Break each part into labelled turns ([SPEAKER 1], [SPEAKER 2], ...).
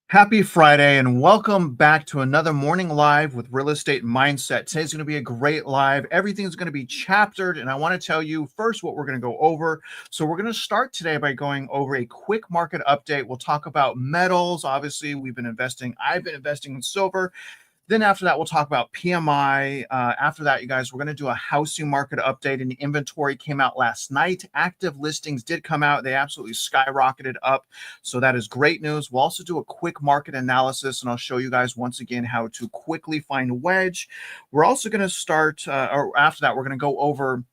[SPEAKER 1] Happy Friday and welcome back to another morning live with Real Estate Mindset. Today's going to be a great live. Everything's going to be chaptered, and I want to tell you first what we're going to go over. So we're going to start today by going over a quick market update. We'll talk about metals. Obviously, I've been investing in silver. Then after that, we'll talk about PMI. After that, you guys, we're going to do a housing market update, and the inventory came out last night. Active listings did come out. They absolutely skyrocketed up. So that is great news. We'll also do a quick market analysis, and I'll show you guys once again how to quickly find a wedge. We're also going to start, or after that, we're going to go over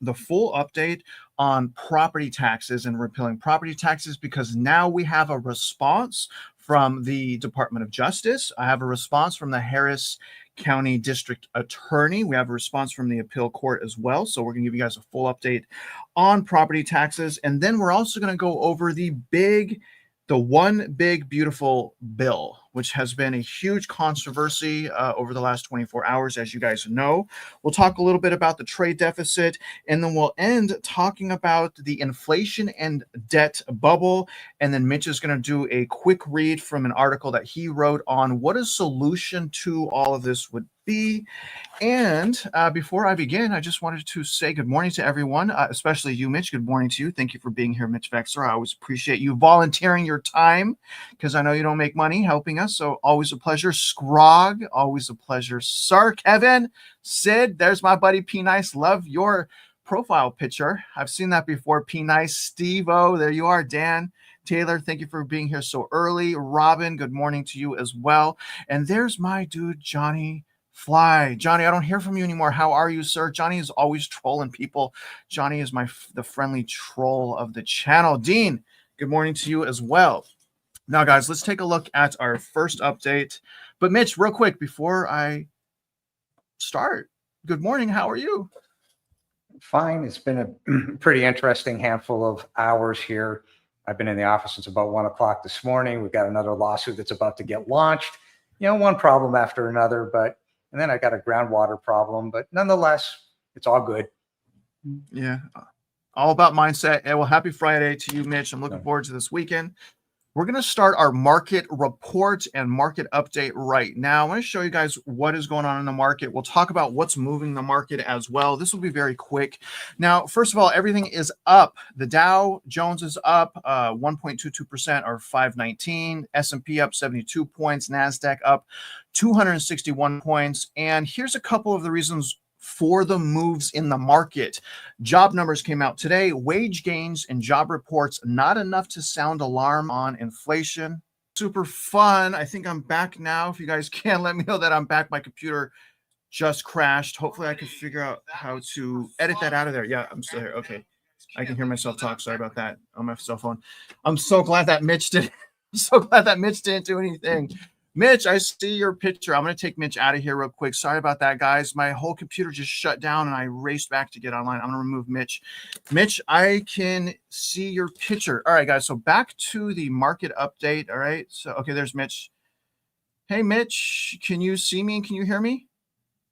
[SPEAKER 1] the full update on property taxes and repealing property taxes, because now we have a response from the Department of Justice. I have a response from the Harris County District Attorney. We have a response from the appeal court as well. So we're going to give you guys a full update on property taxes. And then we're also going to go over the one big beautiful bill, which has been a huge controversy over the last 24 hours, as you guys know. We'll talk a little bit about the trade deficit, and then we'll end talking about the inflation and debt bubble. And then Mitch is going to do a quick read from an article that he wrote on what a solution to all of this would be. And before I begin, I just wanted to say good morning to everyone, especially you, Mitch. Good morning to you. Thank you for being here, Mitch Vexler. I always appreciate you volunteering your time, because I know you don't make money helping us. So always a pleasure. Scrog, always a pleasure. Sir Kevin, Sid, there's my buddy P Nice. Love your profile picture. I've seen that before. P Nice, Steve-O, there you are. Dan, Taylor, thank you for being here so early. Robin, good morning to you as well. And there's my dude, Johnny Fly. Johnny, I don't hear from you anymore. How are you, sir? Johnny is always trolling people. Johnny is the friendly troll of the channel. Dean, good morning to you as well. Now, guys, let's take a look at our first update. But Mitch, real quick, before I start, good morning. How are you?
[SPEAKER 2] Fine. It's been a pretty interesting handful of hours here. I've been in the office since about 1 o'clock this morning. We've got another lawsuit that's about to get launched. One problem after another, and then I got a groundwater problem, but nonetheless, it's all good.
[SPEAKER 1] Yeah. All about mindset. And well, happy Friday to you, Mitch. I'm looking forward to this weekend. We're going to start our market report and market update right now. I want to show you guys what is going on in the market. We'll talk about what's moving the market as well. This will be very quick. Now, first of all, everything is up. The Dow Jones is up 1.22% or 519. S&P up 72 points. NASDAQ up 261 points. And here's a couple of the reasons for the moves in the market. Job numbers came out today. Wage gains and job reports, not enough to sound alarm on inflation. Super fun. I think I'm back now. If you guys can, let me know that I'm back. My computer just crashed. Hopefully I can figure out how to edit that out of there. Yeah, I'm still here. Okay. I can hear myself talk. Sorry about that on my cell phone. I'm so glad that Mitch didn't do anything. Mitch, I see your picture. I'm going to take Mitch out of here real quick. Sorry about that, guys. My whole computer just shut down and I raced back to get online. I'm going to remove Mitch. Mitch, I can see your picture. All right, guys. So back to the market update. All right. So, okay, there's Mitch. Hey, Mitch, can you see me and can you hear me?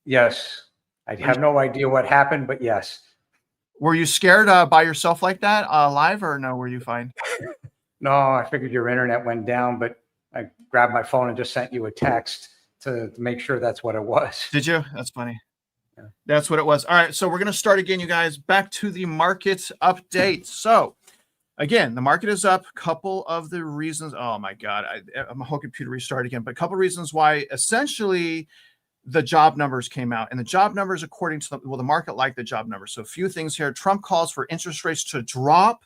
[SPEAKER 2] Yes. I have no idea what happened, but yes.
[SPEAKER 1] Were you scared by yourself like that live, or no? Were you fine?
[SPEAKER 2] No, I figured your internet went down, but I grabbed my phone and just sent you a text to make sure that's what it was.
[SPEAKER 1] Did you? That's funny. Yeah. That's what it was. All right. So we're going to start again, you guys. Back to the market update. So again, the market is up. Couple of the reasons. Oh my God. My whole computer restarted again. But a couple of reasons why essentially the job numbers came out. And the job numbers, according to the market liked the job numbers. So a few things here. Trump calls for interest rates to drop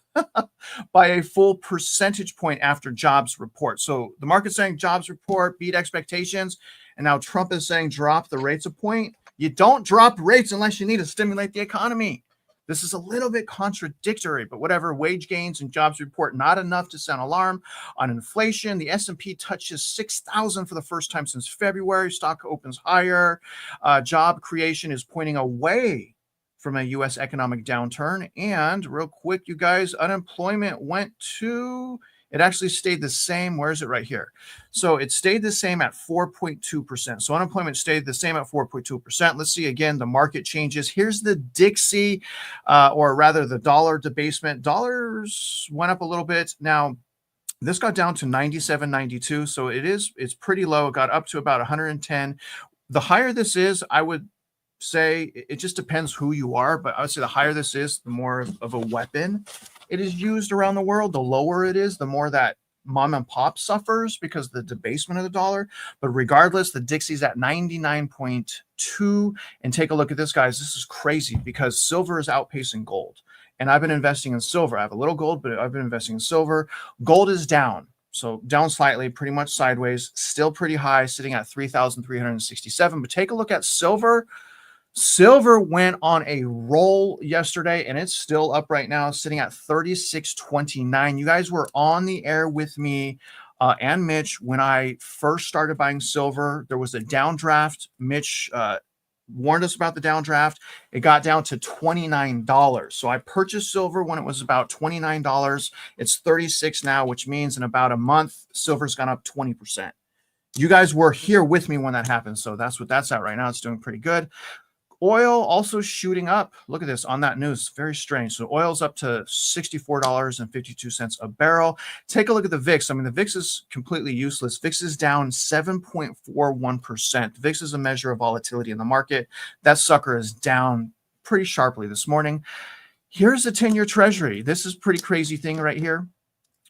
[SPEAKER 1] by a full percentage point after jobs report. So the market's saying jobs report beat expectations. And now Trump is saying drop the rates a point. You don't drop rates unless you need to stimulate the economy. This is a little bit contradictory, but whatever. Wage gains and jobs report, not enough to sound alarm on inflation. The S&P touches 6,000 for the first time since February. Stock opens higher. Job creation is pointing away from a U.S. economic downturn. And real quick, you guys, unemployment went to It actually stayed the same. Where is it? Right here. So it stayed the same at 4.2%. So unemployment stayed the same at 4.2%. Let's see again the market changes. Here's the Dixie, or rather the dollar debasement. Dollars went up a little bit. Now, This got down to 97.92, so it's pretty low. It got up to about 110. The higher this is, I would say it just depends who you are, but I would say the higher this is, the more of a weapon it is used around the world. The lower it is, the more that mom and pop suffers because of the debasement of the dollar. But regardless, the Dixie's at 99.2. And take a look at this, guys. This is crazy because silver is outpacing gold. And I've been investing in silver. I have a little gold, but I've been investing in silver. Gold is down. So down slightly, pretty much sideways, still pretty high, sitting at 3,367. But take a look at silver. Silver went on a roll yesterday, and it's still up right now, sitting at 36.29. You guys were on the air with me and Mitch when I first started buying silver. There was a downdraft. Mitch warned us about the downdraft. It got down to $29. So I purchased silver when it was about $29. It's 36 now, which means in about a month, silver's gone up 20%. You guys were here with me when that happened. So that's what that's at right now. It's doing pretty good. Oil also shooting up. Look at this on that news. Very strange. So oil's up to $64.52 a barrel. Take a look at the VIX. I mean, the VIX is completely useless. VIX is down 7.41%. VIX is a measure of volatility in the market. That sucker is down pretty sharply this morning. Here's the 10-year Treasury. This is a pretty crazy thing right here.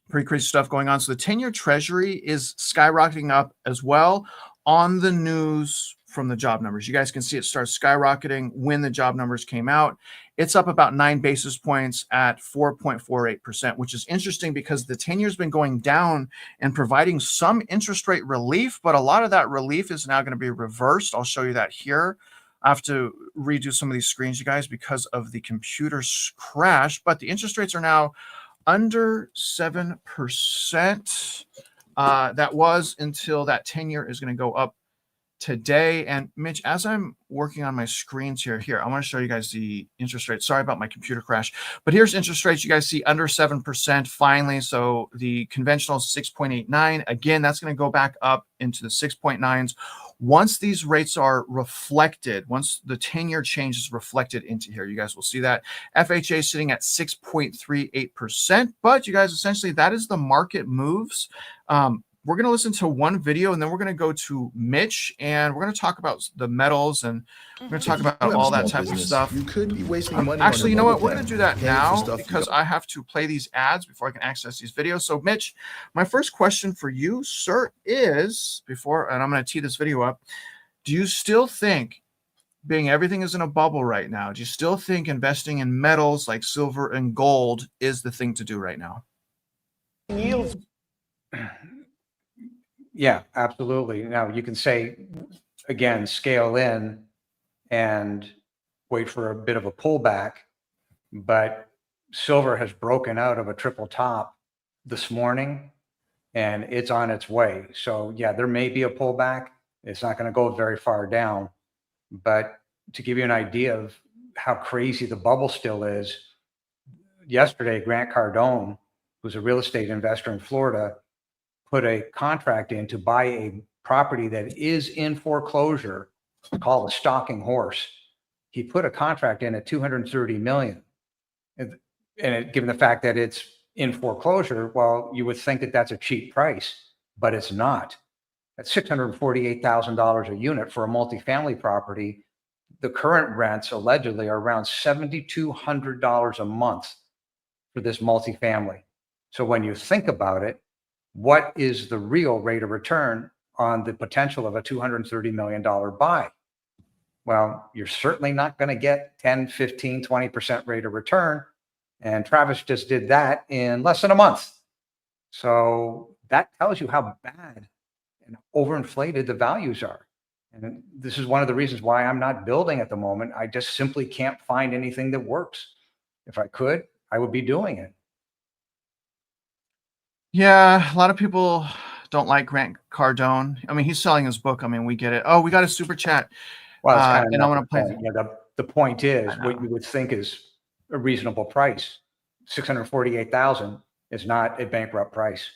[SPEAKER 1] Pretty crazy stuff going on. So the 10-year Treasury is skyrocketing up as well on the news from the job numbers. You guys can see it start skyrocketing when the job numbers came out. It's up about 9 basis points at 4.48%, which is interesting because the 10 years been going down and providing some interest rate relief, but a lot of that relief is now going to be reversed. I'll show you that here. I have to redo some of these screens, you guys, because of the computer's crash, but the interest rates are now under 7%. That was until that 10-year is going to go up today. And Mitch, as I'm working on my screens here, I want to show you guys the interest rate. Sorry about my computer crash, but here's interest rates. You guys see under 7% finally. So the conventional is 6.89. Again, that's going to go back up into the 6.9s. Once these rates are reflected, once the 10-year change is reflected into here, you guys will see that FHA is sitting at 6.38%. But you guys, essentially, that is the market moves. We're going to listen to one video, and then we're going to go to Mitch, and we're going to talk about the metals, and we're going to talk about all that type of stuff.
[SPEAKER 3] You could be wasting money.
[SPEAKER 1] Actually, you know what? We're going to do that now because I have to play these ads before I can access these videos. So, Mitch, my first question for you, sir, is and I'm going to tee this video up. Do you still think, being everything is in a bubble right now, do you still think investing in metals like silver and gold is the thing to do right now?
[SPEAKER 2] Yields. Yeah, absolutely. Now you can say, again, scale in and wait for a bit of a pullback, but silver has broken out of a triple top this morning and it's on its way. So yeah, there may be a pullback. It's not going to go very far down, but to give you an idea of how crazy the bubble still is, yesterday, Grant Cardone, who's a real estate investor in Florida, put a contract in to buy a property that is in foreclosure, called a stalking horse. He put a contract in at $230 million. And given the fact that it's in foreclosure, well, you would think that that's a cheap price, but it's not. At $648,000 a unit for a multifamily property, the current rents allegedly are around $7,200 a month for this multifamily. So when you think about it, what is the real rate of return on the potential of a $230 million buy? Well, you're certainly not going to get 10, 15, 20% rate of return. And Travis just did that in less than a month. So that tells you how bad and overinflated the values are. And this is one of the reasons why I'm not building at the moment. I just simply can't find anything that works. If I could, I would be doing it.
[SPEAKER 1] Yeah, a lot of people don't like Grant Cardone. I mean, he's selling his book. I mean, we get it. Oh, we got a super chat.
[SPEAKER 2] Well, it's kind of
[SPEAKER 1] and I want to play.
[SPEAKER 2] Yeah, the point is, what you would think is a reasonable price, $648,000 is not a bankrupt price.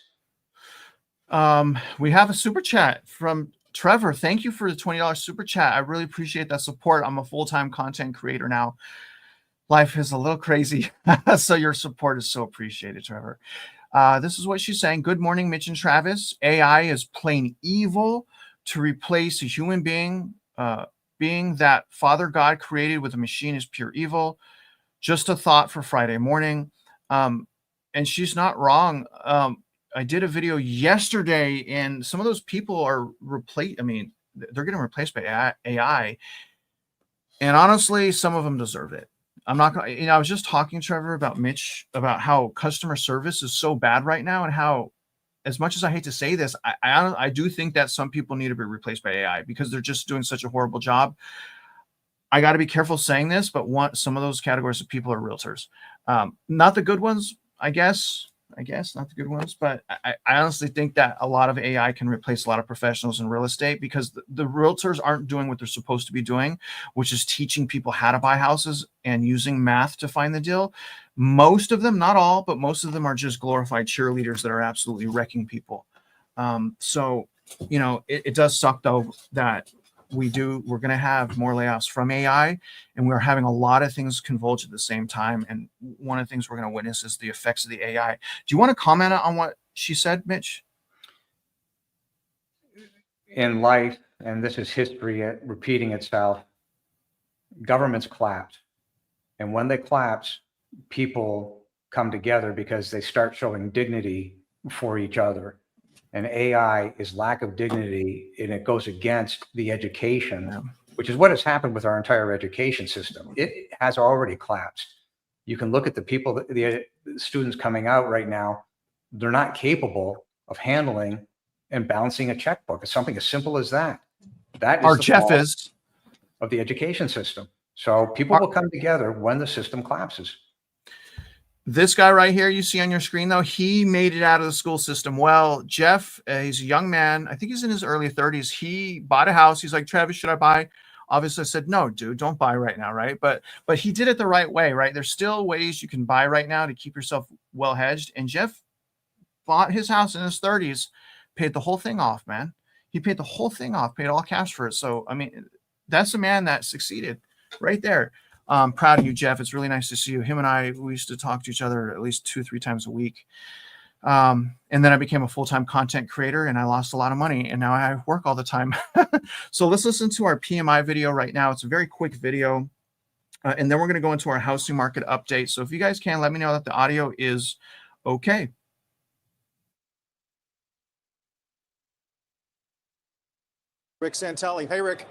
[SPEAKER 1] We have a super chat from Trevor. Thank you for the $20 super chat. I really appreciate that support. I'm a full-time content creator now. Life is a little crazy, so your support is so appreciated, Trevor. This is what she's saying. Good morning, Mitch and Travis. AI is plain evil. To replace a human being, being that Father God created with a machine is pure evil. Just a thought for Friday morning. And she's not wrong. I did a video yesterday, and some of those people are replaced. I mean, they're getting replaced by AI. And honestly, some of them deserve it. I'm not going to, I was just talking, Trevor, about Mitch, about how customer service is so bad right now, and how, as much as I hate to say this, I do think that some people need to be replaced by AI because they're just doing such a horrible job. I got to be careful saying this, but some of those categories of people are realtors. Not the good ones, I guess not the good ones, but I honestly think that a lot of AI can replace a lot of professionals in real estate, because the realtors aren't doing what they're supposed to be doing, which is teaching people how to buy houses and using math to find the deal. Most of them, not all, but most of them are just glorified cheerleaders that are absolutely wrecking people. So, it does suck though that we're going to have more layoffs from AI, and we're having a lot of things converge at the same time. And one of the things we're going to witness is the effects of the AI. Do you want to comment on what she said, Mitch?
[SPEAKER 2] In life, and this is history repeating itself, governments collapse. And when they collapse, people come together because they start showing dignity for each other. And AI is lack of dignity, and it goes against the education, which is what has happened with our entire education system. It has already collapsed. You can look at the people, the students coming out right now, they're not capable of handling and balancing a checkbook. It's something as simple as that. That is
[SPEAKER 1] Our
[SPEAKER 2] the
[SPEAKER 1] Jeff
[SPEAKER 2] fault
[SPEAKER 1] is
[SPEAKER 2] of the education system. So people will come together when the system collapses.
[SPEAKER 1] This guy right here you see on your screen, though, he made it out of the school system. Well, Jeff, he's a young man. I think he's in his early 30s. He bought a house. He's like, Travis, should I buy? Obviously, I said, no, dude, don't buy right now, right? But he did it the right way, right? There's still ways you can buy right now to keep yourself well hedged. And Jeff bought his house in his 30s, paid the whole thing off, man. He paid the whole thing off, paid all cash for it. So, I mean, that's a man that succeeded right there. Proud of you, Jeff. It's really nice to see you. Him and I, we used to talk to each other at least 2-3 times a week. And then I became a full-time content creator, and I lost a lot of money, and now I work all the time. So let's listen to our PMI video right now. It's a very quick video. And then we're going to go into our housing market update. So if you guys can, let me know that the audio is okay.
[SPEAKER 3] Rick Santelli. Hey, Rick.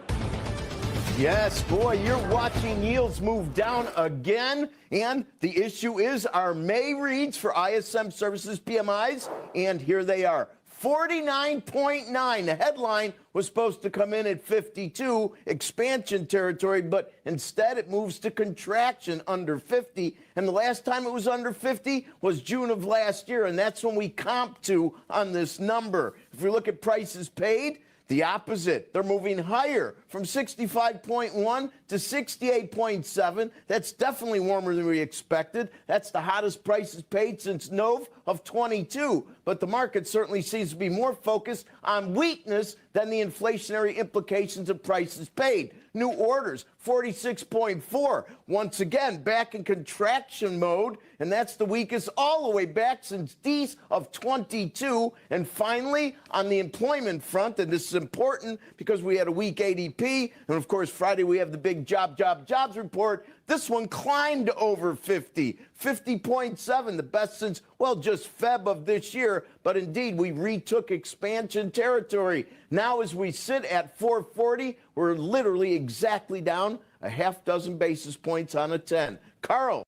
[SPEAKER 4] Yes, boy, you're watching yields move down again. And the issue is our May reads for ISM Services PMIs. And here they are. 49.9. The headline was supposed to come in at 52, expansion territory, but instead it moves to contraction under 50. And the last time it was under 50 was June of last year. And that's when we comp to on this number. If we look at prices paid, the opposite. They're moving higher from 65.1 to 68.7. That's definitely warmer than we expected. That's the hottest prices paid since Nov of 22. But the market certainly seems to be more focused on weakness than the inflationary implications of prices paid. New orders, 46.4. Once again, back in contraction mode, and that's the weakest all the way back since D's of 22. And finally, on the employment front, and this is important because we had a weak ADP, and of course, Friday we have the big jobs report. This one climbed over 50, 50.7, the best since, well, just Feb of this year. But indeed, we retook expansion territory. Now, as we sit at 440, we're literally exactly down a half dozen basis points on a 10. Carl.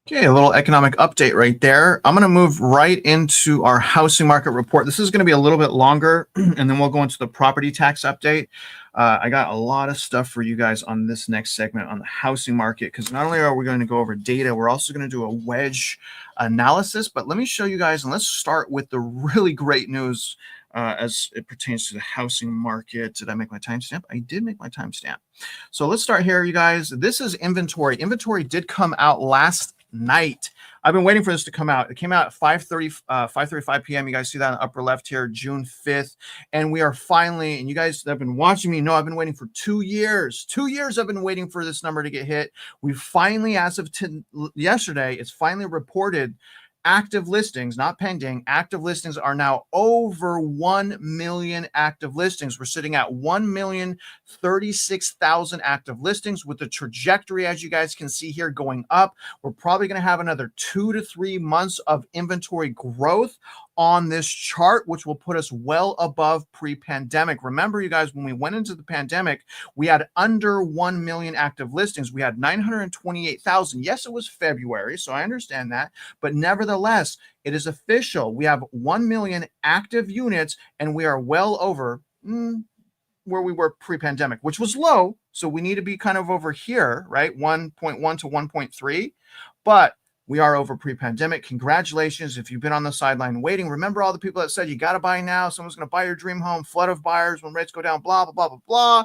[SPEAKER 1] Okay, a little economic update right there. I'm going to move right into our housing market report. This is going to be a little bit longer, and then we'll go into the property tax update. I got a lot of stuff for you guys on this next segment on the housing market, because not only are we going to go over data, we're also going to do a wedge analysis. But let me show you guys, and let's start with the really great news as it pertains to the housing market. Did I make my timestamp? I did make my timestamp. So let's start here, you guys. This is inventory. Inventory did come out last night. I've been waiting for this to come out. It came out at 5:35 p.m. You guys see that in the upper left here, June 5th. And we are finally, and you guys that have been watching me know I've been waiting for 2 years. 2 years I've been waiting for this number to get hit. We finally, as of yesterday, it's finally reported. active listings, not pending, active listings are now over 1 million active listings. We're sitting at 1,036,000 active listings with the trajectory, as you guys can see here, going up. We're probably going to have another 2 to 3 months of inventory growth on this chart, which will put us well above pre-pandemic. Remember, you guys, when we went into the pandemic, we had under 1 million active listings. We had 928,000. Yes, it was February, so I understand that. But nevertheless, it is official. We have 1 million active units, and we are well over where we were pre-pandemic, which was low. So we need to be kind of over here, right? 1.1 to 1.3. But we are over pre-pandemic. Congratulations. If you've been on the sideline waiting, remember all the people that said you got to buy now. Someone's going to buy your dream home, flood of buyers when rates go down, blah, blah, blah, blah, blah.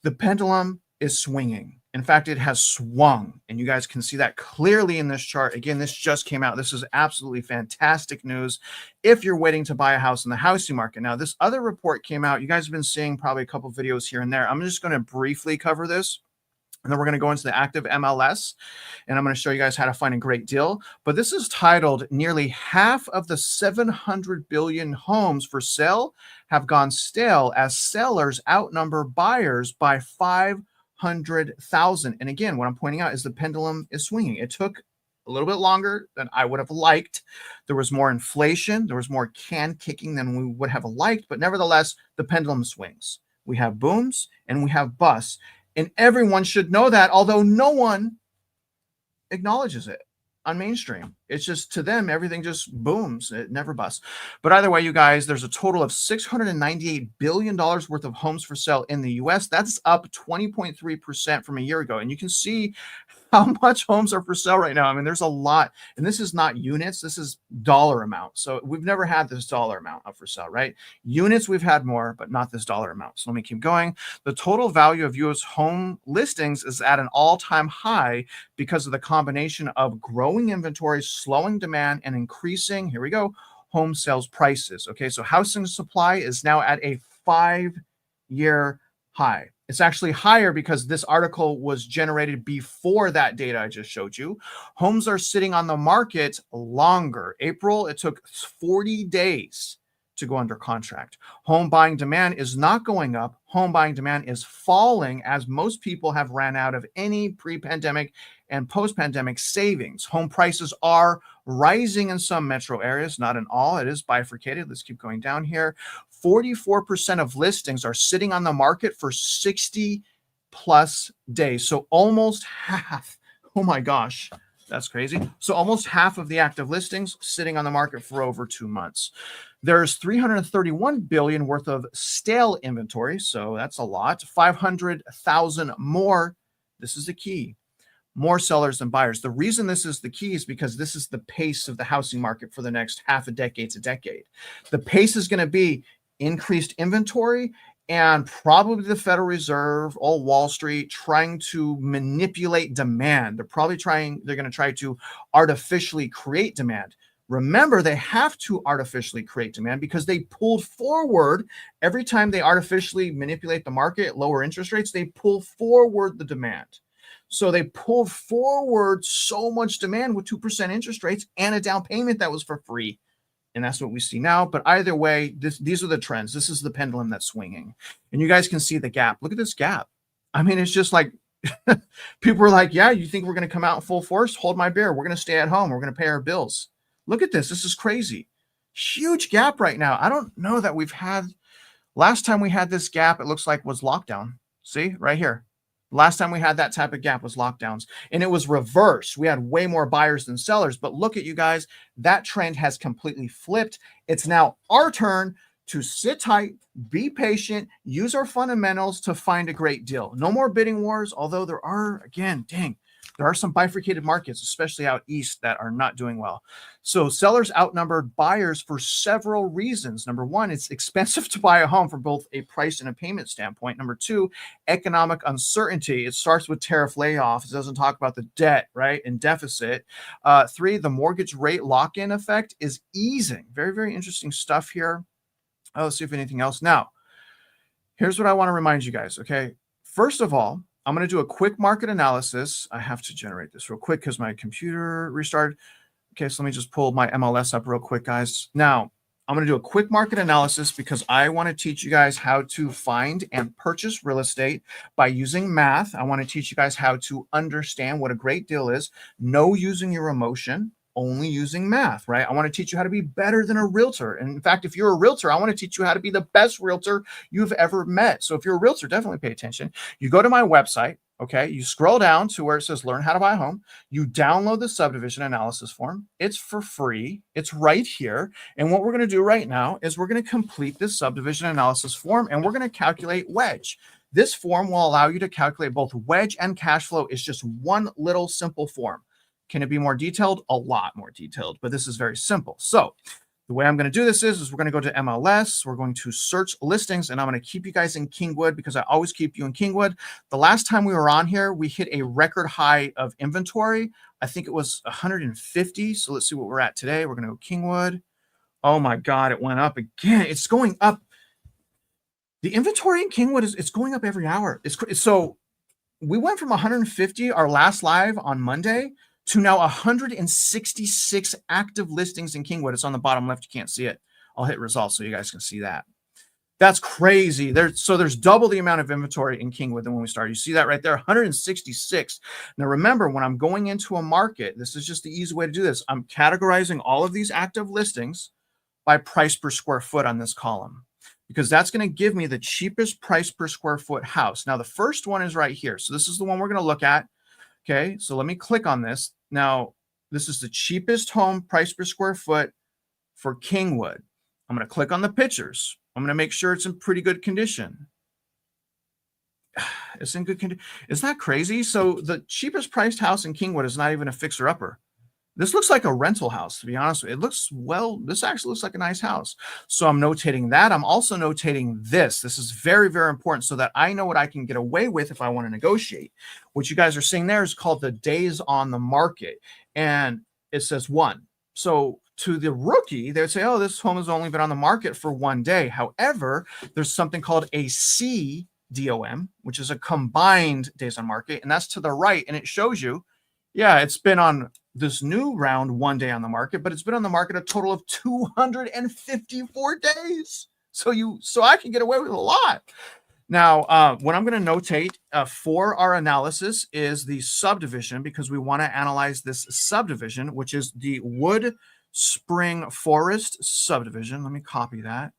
[SPEAKER 1] The pendulum is swinging. In fact, it has swung, and you guys can see that clearly in this chart. Again, this just came out. This is absolutely fantastic news if you're waiting to buy a house in the housing market. Now, this other report came out. You guys have been seeing probably a couple videos here and there. I'm just going to briefly cover this, and then we're going to go into the active MLS, and I'm going to show you guys how to find a great deal. But this is titled, Nearly Half of the 700 billion homes for sale have gone stale as sellers outnumber buyers by 500,000. And again, what I'm pointing out is the pendulum is swinging. It took a little bit longer than I would have liked. There was more inflation. There was more can kicking than we would have liked. But nevertheless, the pendulum swings. We have booms and we have busts. And everyone should know that, although no one acknowledges it on mainstream. It's just, to them, everything just booms. It never busts. But either way, you guys, there's a total of $698 billion worth of homes for sale in the U.S. That's up 20.3% from a year ago. And you can see how much homes are for sale right now. I mean, there's a lot. And this is not units. This is dollar amount. So we've never had this dollar amount up for sale, right? Units, we've had more, but not this dollar amount. So let me keep going. The total value of U.S. home listings is at an all-time high because of the combination of growing inventory, slowing demand, and increasing, here we go, home sales prices. Okay, so housing supply is now at a 5-year high. It's actually higher because this article was generated before that data I just showed you. Homes are sitting on the market longer. April, it took 40 days to go under contract. Home buying demand is not going up. Home buying demand is falling as most people have ran out of any pre-pandemic and post-pandemic savings. Home prices are rising in some metro areas, not in all. It is bifurcated. Let's keep going down here. 44% of listings are sitting on the market for 60 plus days. So almost half. Oh my gosh, that's crazy. So almost half of the active listings sitting on the market for over 2 months. There's 331 billion worth of stale inventory. So that's a lot. 500,000 more. This is the key. More sellers than buyers. The reason this is the key is because this is the pace of the housing market for the next half a decade to decade. The pace is going to be increased inventory and probably the Federal Reserve, all Wall Street, trying to manipulate demand. They're going to try to artificially create demand. Remember, they have to artificially create demand because they pulled forward every time they artificially manipulate the market, lower interest rates, they pull forward the demand. So they pulled forward so much demand with 2% interest rates and a down payment that was for free. And that's what we see now. But either way, these are the trends. This is the pendulum that's swinging. And you guys can see the gap. Look at this gap. I mean, it's just like people are like, yeah, you think we're going to come out in full force? Hold my beer. We're going to stay at home. We're going to pay our bills. Look at this. This is crazy. Huge gap right now. I don't know that we've had, last time we had this gap, it looks like was lockdown. See right here. Last time we had that type of gap was lockdowns, and it was reversed. We had way more buyers than sellers, but look at you guys. That trend has completely flipped. It's now our turn to sit tight, be patient, use our fundamentals to find a great deal. No more bidding wars, although there are, again, there are some bifurcated markets, especially out east, that are not doing well. So sellers outnumbered buyers for several reasons. Number one, it's expensive to buy a home from both a price and a payment standpoint. Number two, economic uncertainty. It starts with tariff layoffs. It doesn't talk about the debt, right, and deficit. Three, the mortgage rate lock-in effect is easing. Very, very interesting stuff here. Let's see if anything else. Now, here's what I want to remind you guys, okay? First of all, I'm going to do a quick market analysis. I have to generate this real quick because my computer restarted. Okay, so let me just pull my MLS up real quick, guys. Now, I'm going to do a quick market analysis because I want to teach you guys how to find and purchase real estate by using math. I want to teach you guys how to understand what a great deal is. No using your emotion, only using math, right? I want to teach you how to be better than a realtor. And in fact, if you're a realtor, I want to teach you how to be the best realtor you've ever met. So if you're a realtor, definitely pay attention. You go to my website, okay? You scroll down to where it says learn how to buy a home. You download the subdivision analysis form. It's for free. It's right here. And what we're going to do right now is we're going to complete this subdivision analysis form and we're going to calculate wedge. This form will allow you to calculate both wedge and cash flow. It's just one little simple form. Can it be more detailed? A lot more detailed, but this is very simple. So the way I'm going to do this is we're going to go to MLS. We're going to search listings, and I'm going to keep you guys in Kingwood because I always keep you in Kingwood. The last time we were on here, we hit a record high of inventory. I think it was 150. So let's see what we're at today. We're going to go Kingwood. Oh my God, it went up again. It's going up. The inventory in Kingwood it's going up every hour. So we went from 150, our last live on Monday, to now 166 active listings in Kingwood. It's on the bottom left. You can't see it. I'll hit results so you guys can see that. That's crazy. There's double the amount of inventory in Kingwood than when we started. You see that right there, 166. Now remember, when I'm going into a market, this is just the easy way to do this. I'm categorizing all of these active listings by price per square foot on this column, because that's going to give me the cheapest price per square foot house. Now the first one is right here. So this is the one we're going to look at. Okay, so let me click on this. Now, this is the cheapest home price per square foot for Kingwood. I'm going to click on the pictures. I'm going to make sure it's in pretty good condition. It's in good condition. Isn't that crazy? So the cheapest priced house in Kingwood is not even a fixer-upper. This looks like a rental house, to be honest with you. It looks, well, this actually looks like a nice house. So I'm notating that. I'm also notating this. This is very, very important so that I know what I can get away with if I want to negotiate. What you guys are seeing there is called the days on the market. And it says 1. So to the rookie, they would say, oh, this home has only been on the market for 1 day. However, there's something called a CDOM, which is a combined days on market. And that's to the right. And it shows you, yeah, it's been on this new round 1 day on the market, but it's been on the market a total of 254 days. So I can get away with a lot. Now, what I'm going to notate for our analysis is the subdivision, because we want to analyze this subdivision, which is the Wood Spring Forest subdivision. Let me copy that.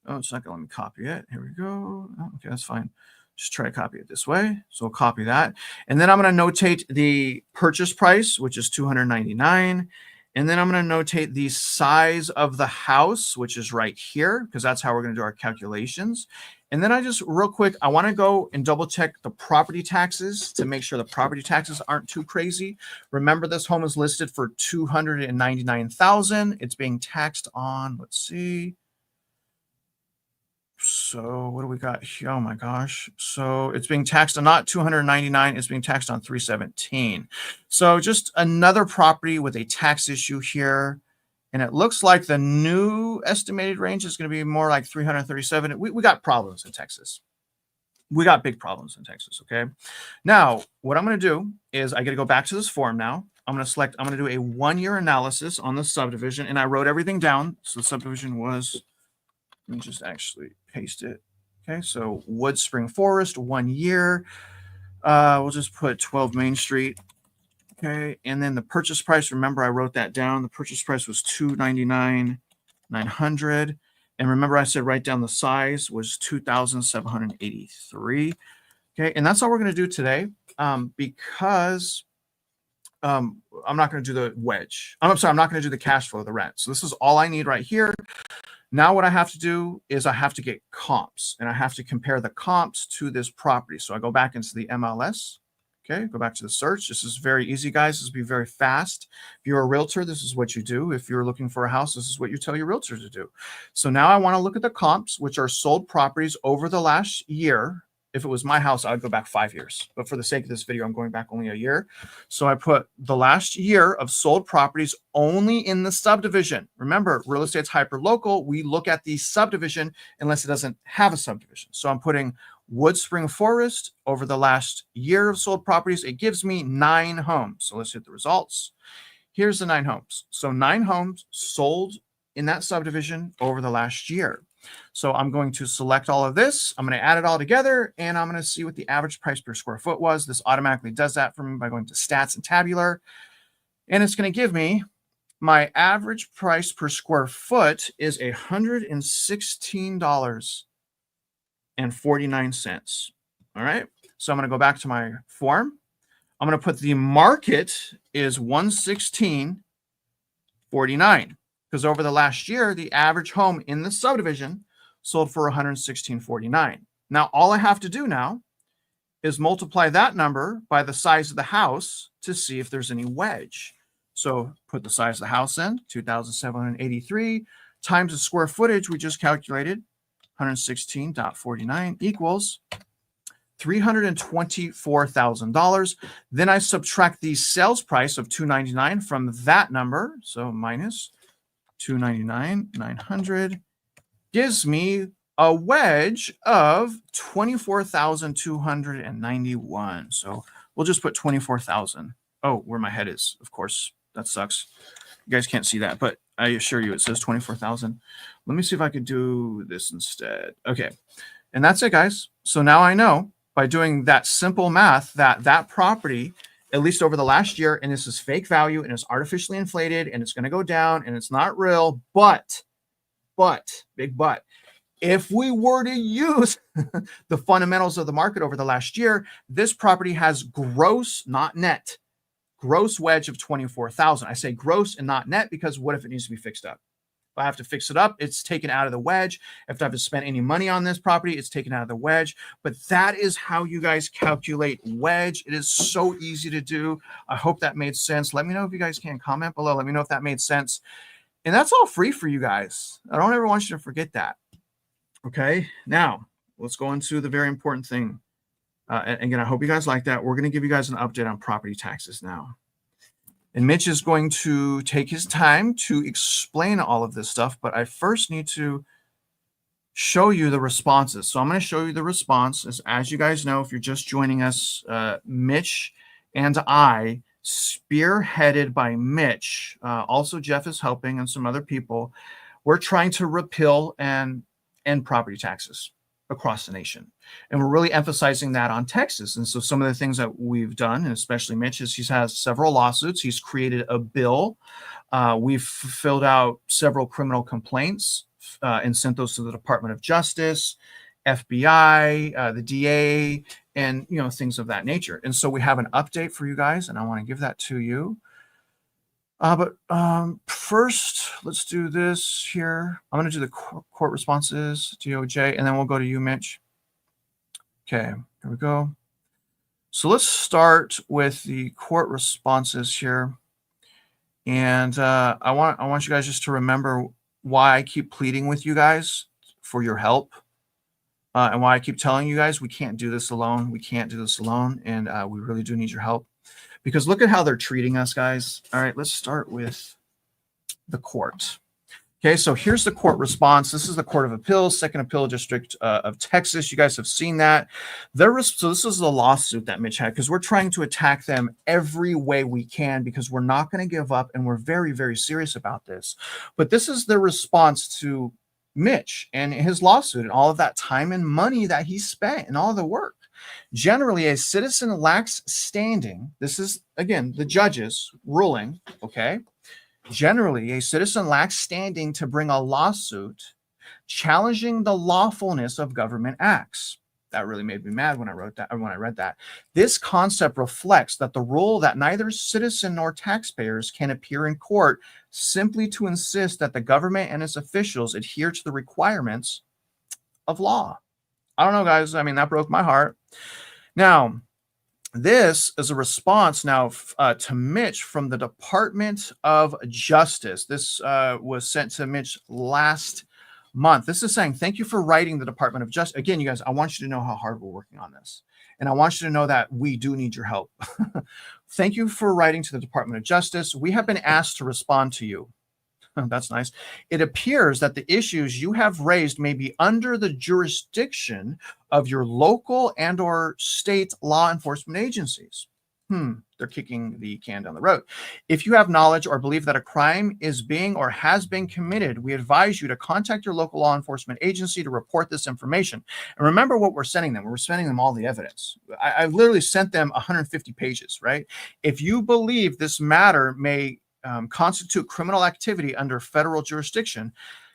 [SPEAKER 1] Oh, it's not going to let me copy it. Here we go. Oh, okay, that's fine. Just try to copy it this way. So we'll copy that. And then I'm going to notate the purchase price, which is $299. And then I'm going to notate the size of the house, which is right here, because that's how we're going to do our calculations. And then I just real quick, I want to go and double check the property taxes to make sure the property taxes aren't too crazy. Remember, this home is listed for $299,000. It's being taxed on, let's see. So what do we got here? Oh my gosh. So it's being taxed on not 299, it's being taxed on 317. So just another property with a tax issue here. And it looks like the new estimated range is going to be more like 337. We got problems in Texas. We got big problems in Texas. Okay. Now, what I'm going to do is I got to go back to this form now. I'm going to do a 1-year analysis on the subdivision. And I wrote everything down. So the subdivision was, let me just actually paste it. Okay, so Wood Spring Forest, 1 year. We'll just put 12 Main Street. Okay, and then the purchase price, remember I wrote that down. The purchase price was $299,900. And remember I said write down the size was 2,783. Okay, and that's all we're going to do today because I'm not going to do the wedge. I'm sorry, I'm not going to do the cash flow, the rent. So this is all I need right here. Now what I have to do is I have to get comps, and I have to compare the comps to this property. So I go back into the MLS. Okay, go back to the search. This is very easy, guys. This will be very fast. If you're a realtor, this is what you do. If you're looking for a house, this is what you tell your realtor to do. So now I want to look at the comps, which are sold properties over the last year. If it was my house, I would go back 5 years. But for the sake of this video, I'm going back only a year. So I put the last year of sold properties only in the subdivision. Remember, real estate's hyper-local. We look at the subdivision unless it doesn't have a subdivision. So I'm putting Wood Spring Forest over the last year of sold properties. It gives me 9 homes. So let's hit the results. here's the 9 homes. So 9 homes sold in that subdivision over the last year. So I'm going to select all of this. I'm going to add it all together, and I'm going to see what the average price per square foot was. This automatically does that for me by going to stats and tabular. And it's going to give me my average price per square foot is $116.49. All right. So I'm going to go back to my form. I'm going to put the market is $116.49 because over the last year, the average home in the subdivision sold for $116.49. Now, all I have to do now is multiply that number by the size of the house to see if there's any wedge. So put the size of the house in, 2,783 times the square footage we just calculated, 116.49 equals $324,000. Then I subtract the sales price of $299 from that number. So minus $299,900 gives me a wedge of $24,291. So we'll just put 24,000. Oh, where my head is, of course. That sucks. You guys can't see that, but I assure you it says 24,000. Let me see if I could do this instead. Okay. And that's it, guys. So now I know by doing that simple math that that property, at least over the last year, and this is fake value and it's artificially inflated and it's going to go down and it's not real, but, big but, if we were to use the fundamentals of the market over the last year, this property has gross, not net, gross wedge of 24,000. I say gross and not net because what if it needs to be fixed up? If I have to fix it up, it's taken out of the wedge. If I have to spend any money on this property, it's taken out of the wedge. But that is how you guys calculate wedge. It is so easy to do. I hope that made sense. Let me know if you guys can comment below. Let me know if that made sense. And that's all free for you guys. I don't ever want you to forget that. Okay, now let's go into the very important thing. And again, I hope you guys like that. We're going to give you guys an update on property taxes now. And Mitch is going to take his time to explain all of this stuff, but I first need to show you the responses. So I'm going to show you the responses. As you guys know, if you're just joining us, Mitch and I, spearheaded by Mitch, also Jeff is helping and some other people, we're trying to repeal and end property taxes across the nation. And we're really emphasizing that on Texas. And so some of the things that we've done, and especially Mitch, is he has several lawsuits. He's created a bill. We've filled out several criminal complaints and sent those to the Department of Justice, FBI, the DA, and things of that nature. And so we have an update for you guys, and I want to give that to you. But first, let's do this here. I'm going to do the court responses, DOJ, and then we'll go to you, Mitch. Okay, here we go. So let's start with the court responses here. And I want you guys just to remember why I keep pleading with you guys for your help. And why I keep telling you guys we can't do this alone. We can't do this alone. And we really do need your help. Because look at how they're treating us, guys. All right, let's start with the court. Okay, so here's the court response. This is the Court of Appeals, Second Appeal District of Texas. You guys have seen that. So this is the lawsuit that Mitch had because we're trying to attack them every way we can because we're not going to give up and we're very, very serious about this. But this is the response to Mitch and his lawsuit and all of that time and money that he spent and all the work. Generally, a citizen lacks standing. This is, again, the judge's ruling, okay? Generally, a citizen lacks standing to bring a lawsuit challenging the lawfulness of government acts. That really made me mad when I wrote that, or when I read that. This concept reflects that the rule that neither citizen nor taxpayers can appear in court simply to insist that the government and its officials adhere to the requirements of law. I don't know, guys. I mean, that broke my heart. Now, this is a response now to Mitch from the Department of Justice. This was sent to Mitch last month. This is saying, thank you for writing the Department of Justice. Again, you guys, I want you to know how hard we're working on this. And I want you to know that we do need your help. Thank you for writing to the Department of Justice. We have been asked to respond to you. That's nice. It appears that the issues you have raised may be under the jurisdiction of your local and or state law enforcement agencies. they're kicking the can down the road. If you have knowledge or believe that a crime is being or has been committed, we advise you to contact your local law enforcement agency to report this information. And remember what we're sending them. We're sending them all the evidence. I literally sent them 150 pages, right? If you believe this matter may constitute criminal activity under federal jurisdiction,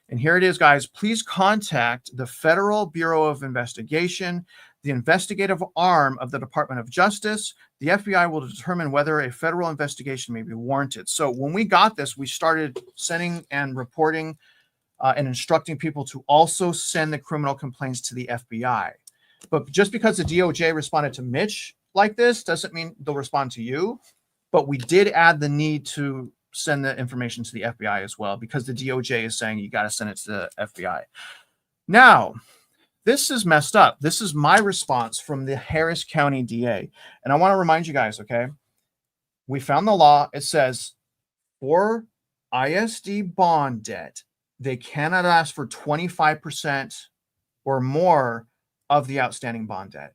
[SPEAKER 1] and here it is, guys, please contact the Federal Bureau of Investigation, the investigative arm of the Department of Justice. The FBI will determine whether a federal investigation may be warranted. So when we got this, we started sending and reporting and instructing people to also send the criminal complaints to the FBI. But just because the DOJ responded to Mitch like this doesn't mean they'll respond to you. But we did add the need to send the information to the FBI as well, because the DOJ is saying you got to send it to the FBI. Now, this is messed up. This is my response from the Harris County DA. And I want to remind you guys, okay, we found the law. It says for ISD bond debt, they cannot ask for 25% or more of the outstanding bond debt.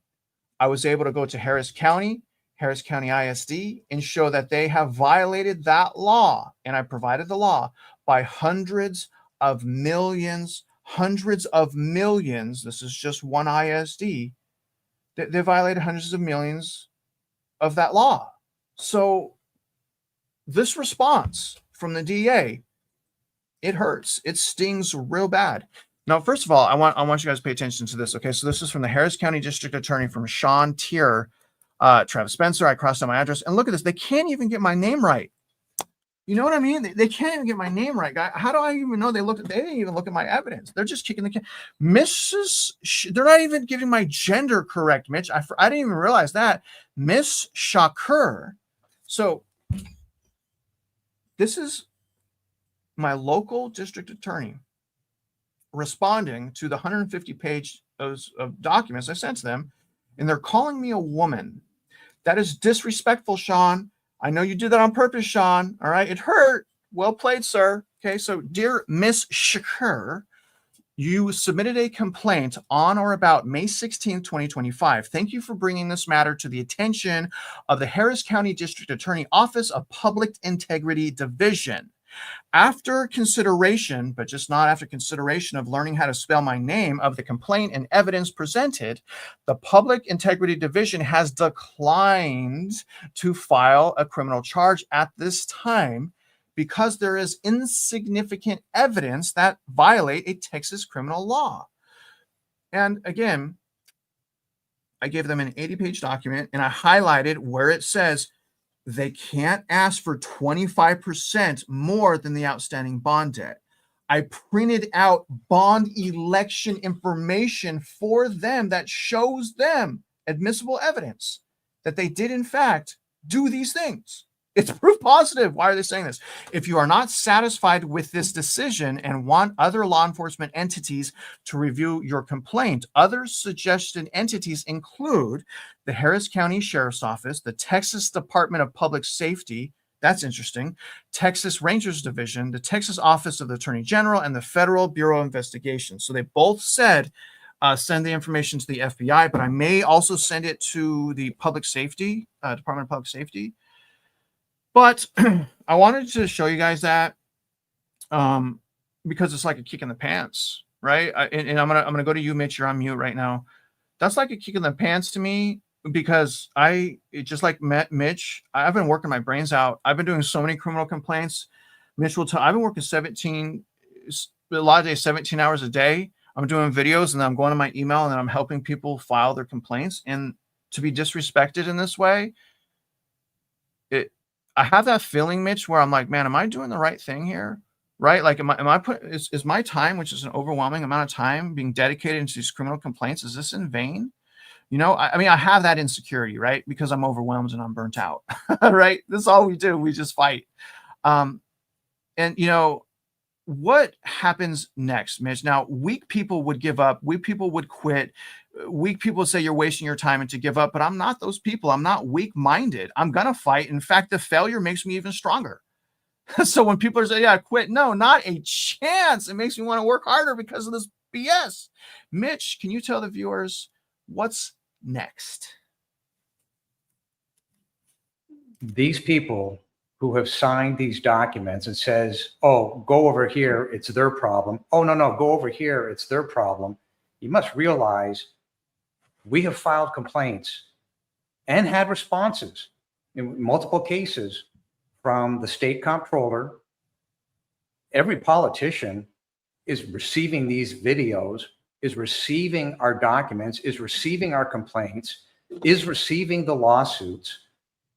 [SPEAKER 1] I was able to go to Harris County ISD, and show that they have violated that law. And I provided the law by hundreds of millions. This is just one ISD. They violated hundreds of millions of that law. So this response from the DA, it hurts. It stings real bad. Now, first of all, I want you guys to pay attention to this. Okay, so this is from the Harris County District Attorney, from Sean Tier. Travis Spencer, I crossed out my address, and look at this. They can't even get my name right. You know what I mean? They can't even get my name right, guy. How do I even know they didn't even look at my evidence? They're just kicking the can. They're not even giving my gender correct, Mitch. I didn't even realize that. Miss Shakur. So this is my local district attorney responding to the 150 page of documents I sent to them, and they're calling me a woman. That is disrespectful, Sean. I know you did that on purpose, Sean. All right. It hurt. Well played, sir. Okay. So, dear Miss Shakur, you submitted a complaint on or about May 16, 2025. Thank you for bringing this matter to the attention of the Harris County District Attorney Office of Public Integrity Division. After consideration, but just not after consideration of learning how to spell my name, of the complaint and evidence presented, the Public Integrity Division has declined to file a criminal charge at this time because there is insignificant evidence that violate a Texas criminal law. And again, I gave them an 80-page document, and I highlighted where it says they can't ask for 25% more than the outstanding bond debt. I printed out bond election information for them that shows them admissible evidence that they did, in fact, do these things. It's proof positive. Why are they saying this? If you are not satisfied with this decision and want other law enforcement entities to review your complaint, other suggested entities include the Harris County Sheriff's Office, the Texas Department of Public Safety, that's interesting, Texas Rangers Division, the Texas Office of the Attorney General, and the Federal Bureau of Investigation. So they both said send the information to the FBI, but I may also send it to the Public Safety, Department of Public Safety. But I wanted to show you guys that because it's like a kick in the pants, right? And I'm gonna go to you, Mitch. You're on mute right now. That's like a kick in the pants to me, because just like Mitch, I've been working my brains out. I've been doing so many criminal complaints. Mitch will tell. I've been working a lot of days, 17 hours a day. I'm doing videos, and then I'm going to my email, and then I'm helping people file their complaints. And to be disrespected in this way, I have that feeling, Mitch, where I'm like, man, am I doing the right thing here? Right? Like, is my time, which is an overwhelming amount of time, being dedicated into these criminal complaints, is this in vain? You know, I mean, I have that insecurity, right? Because I'm overwhelmed and I'm burnt out, right? This is all we do. We just fight. And, you know, what happens next, Mitch? Now, weak people would give up. Weak people would quit. Weak people say you're wasting your time and to give up, but I'm not those people. I'm not weak-minded. I'm going to fight. In fact, the failure makes me even stronger. So when people are saying, yeah, quit, no, not a chance. It makes me want to work harder because of this BS. Mitch, can you tell the viewers what's next?
[SPEAKER 2] these people who have signed these documents and says, oh, go over here, it's their problem. Oh, no, go over here, it's their problem. You must realize we have filed complaints and had responses in multiple cases from the state comptroller. Every politician is receiving these videos, is receiving our documents, is receiving our complaints, is receiving the lawsuits.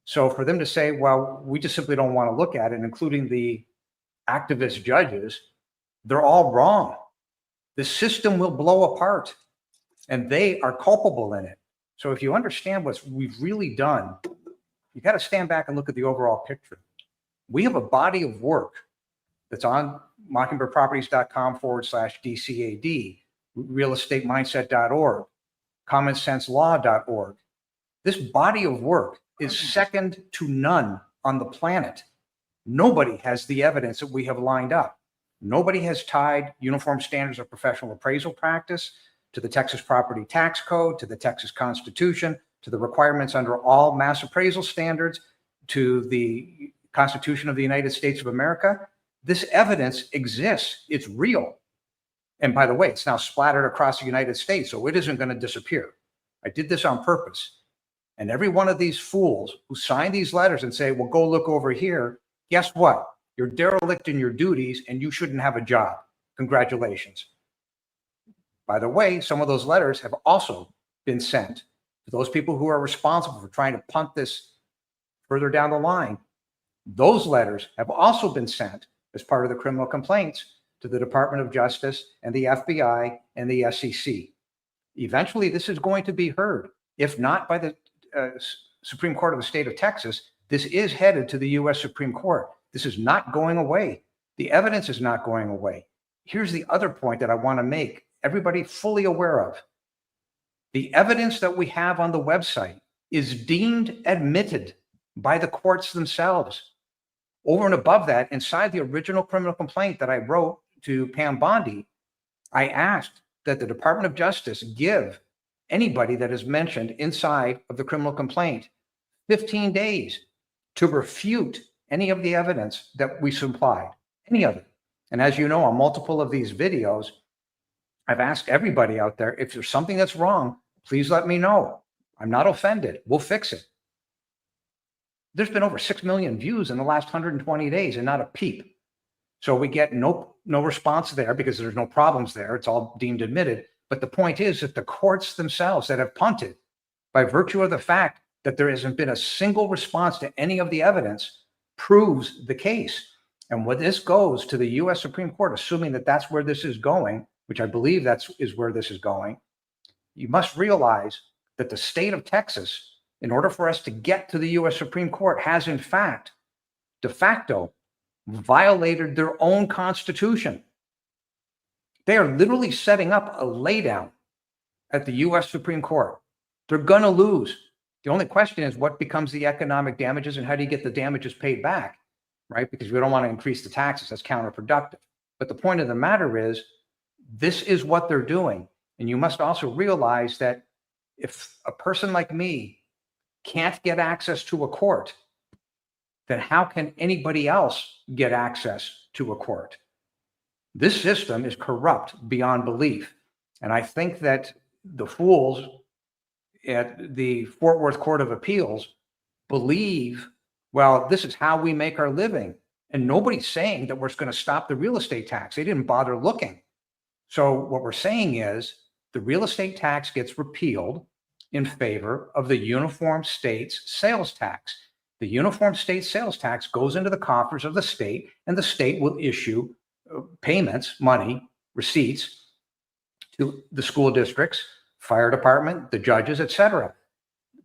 [SPEAKER 2] So for them to say, well, we just simply don't want to look at it, including the activist judges, they're all wrong. The system will blow apart and they are culpable in it. So if you understand what we've really done, you got to stand back and look at the overall picture. We have a body of work that's on mockingbirdproperties.com/DCAD, realestatemindset.org, commonsenslaw.org. This body of work is second to none on the planet. Nobody has the evidence that we have lined up. Nobody has tied uniform standards of professional appraisal practice to the Texas Property Tax Code, to the Texas Constitution, to the requirements under all mass appraisal standards, to the Constitution of the United States of America. This evidence exists. It's real. And by the way, it's now splattered across the United States, so it isn't going to disappear. I did this on purpose. And every one of these fools who sign these letters and say, well, go look over here, guess what? You're derelict in your duties and you shouldn't have a job. Congratulations. By the way, some of those letters have also been sent to those people who are responsible for trying to punt this further down the line. Those letters have also been sent as part of the criminal complaints to the Department of Justice and the FBI and the SEC. Eventually, this is going to be heard. If not by the Supreme Court of the state of Texas, this is headed to the U.S. Supreme Court. This is not going away. The evidence is not going away. Here's the other point that I want to make everybody fully aware of. The evidence that we have on the website is deemed admitted by the courts themselves. Over and above that, inside the original criminal complaint that I wrote to Pam Bondi, I asked that the Department of Justice give anybody that is mentioned inside of the criminal complaint 15 days to refute any of the evidence that we supplied, any of it. And as you know, on multiple of these videos, I've asked everybody out there, if there's something that's wrong, please let me know. I'm not offended. We'll fix it. There's been over 6 million views in the last 120 days and not a peep. So we get no response there because there's no problems there. It's all deemed admitted. But the point is that the courts themselves that have punted, by virtue of the fact that there hasn't been a single response to any of the evidence, proves the case. And when this goes to the U.S. Supreme Court, assuming that that's where this is going, which I believe is where this is going, you must realize that the state of Texas, in order for us to get to the U.S. Supreme Court, has in fact, de facto, violated their own constitution. They are literally setting up a laydown at the U.S. Supreme Court. They're going to lose. The only question is what becomes the economic damages and how do you get the damages paid back, right? Because we don't want to increase the taxes. That's counterproductive. But the point of the matter is, this is what they're doing. And you must also realize that if a person like me can't get access to a court, then how can anybody else get access to a court? This system is corrupt beyond belief. And I think that the fools at the Fort Worth Court of Appeals believe, well, this is how we make our living. And nobody's saying that we're going to stop the real estate tax. They didn't bother looking. So what we're saying is the real estate tax gets repealed in favor of the uniform states sales tax. The uniform state sales tax goes into the coffers of the state, and the state will issue payments, money, receipts to the school districts, fire department, the judges, etc.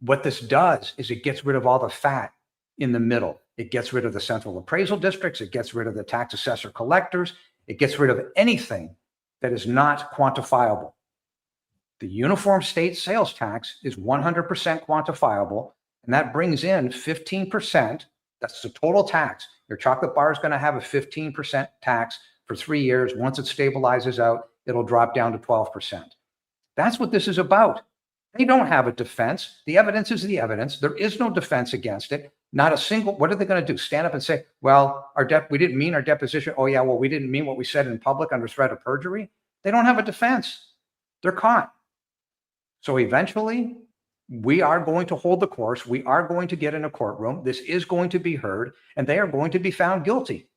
[SPEAKER 2] What this does is it gets rid of all the fat in the middle. It gets rid of the central appraisal districts. It gets rid of the tax assessor collectors. It gets rid of anything that is not quantifiable. The uniform state sales tax is 100% quantifiable, and that brings in 15%. That's the total tax. Your chocolate bar is going to have a 15% tax for 3 years. Once it stabilizes out, it'll drop down to 12%. That's what this is about. They don't have a defense. The evidence is the evidence. There is no defense against it. Not a single, what are they going to do? Stand up and say, well, we didn't mean our deposition. Oh yeah, well, we didn't mean what we said in public under threat of perjury. They don't have a defense. They're caught. So eventually we are going to hold the course. We are going to get in a courtroom. This is going to be heard and they are going to be found guilty.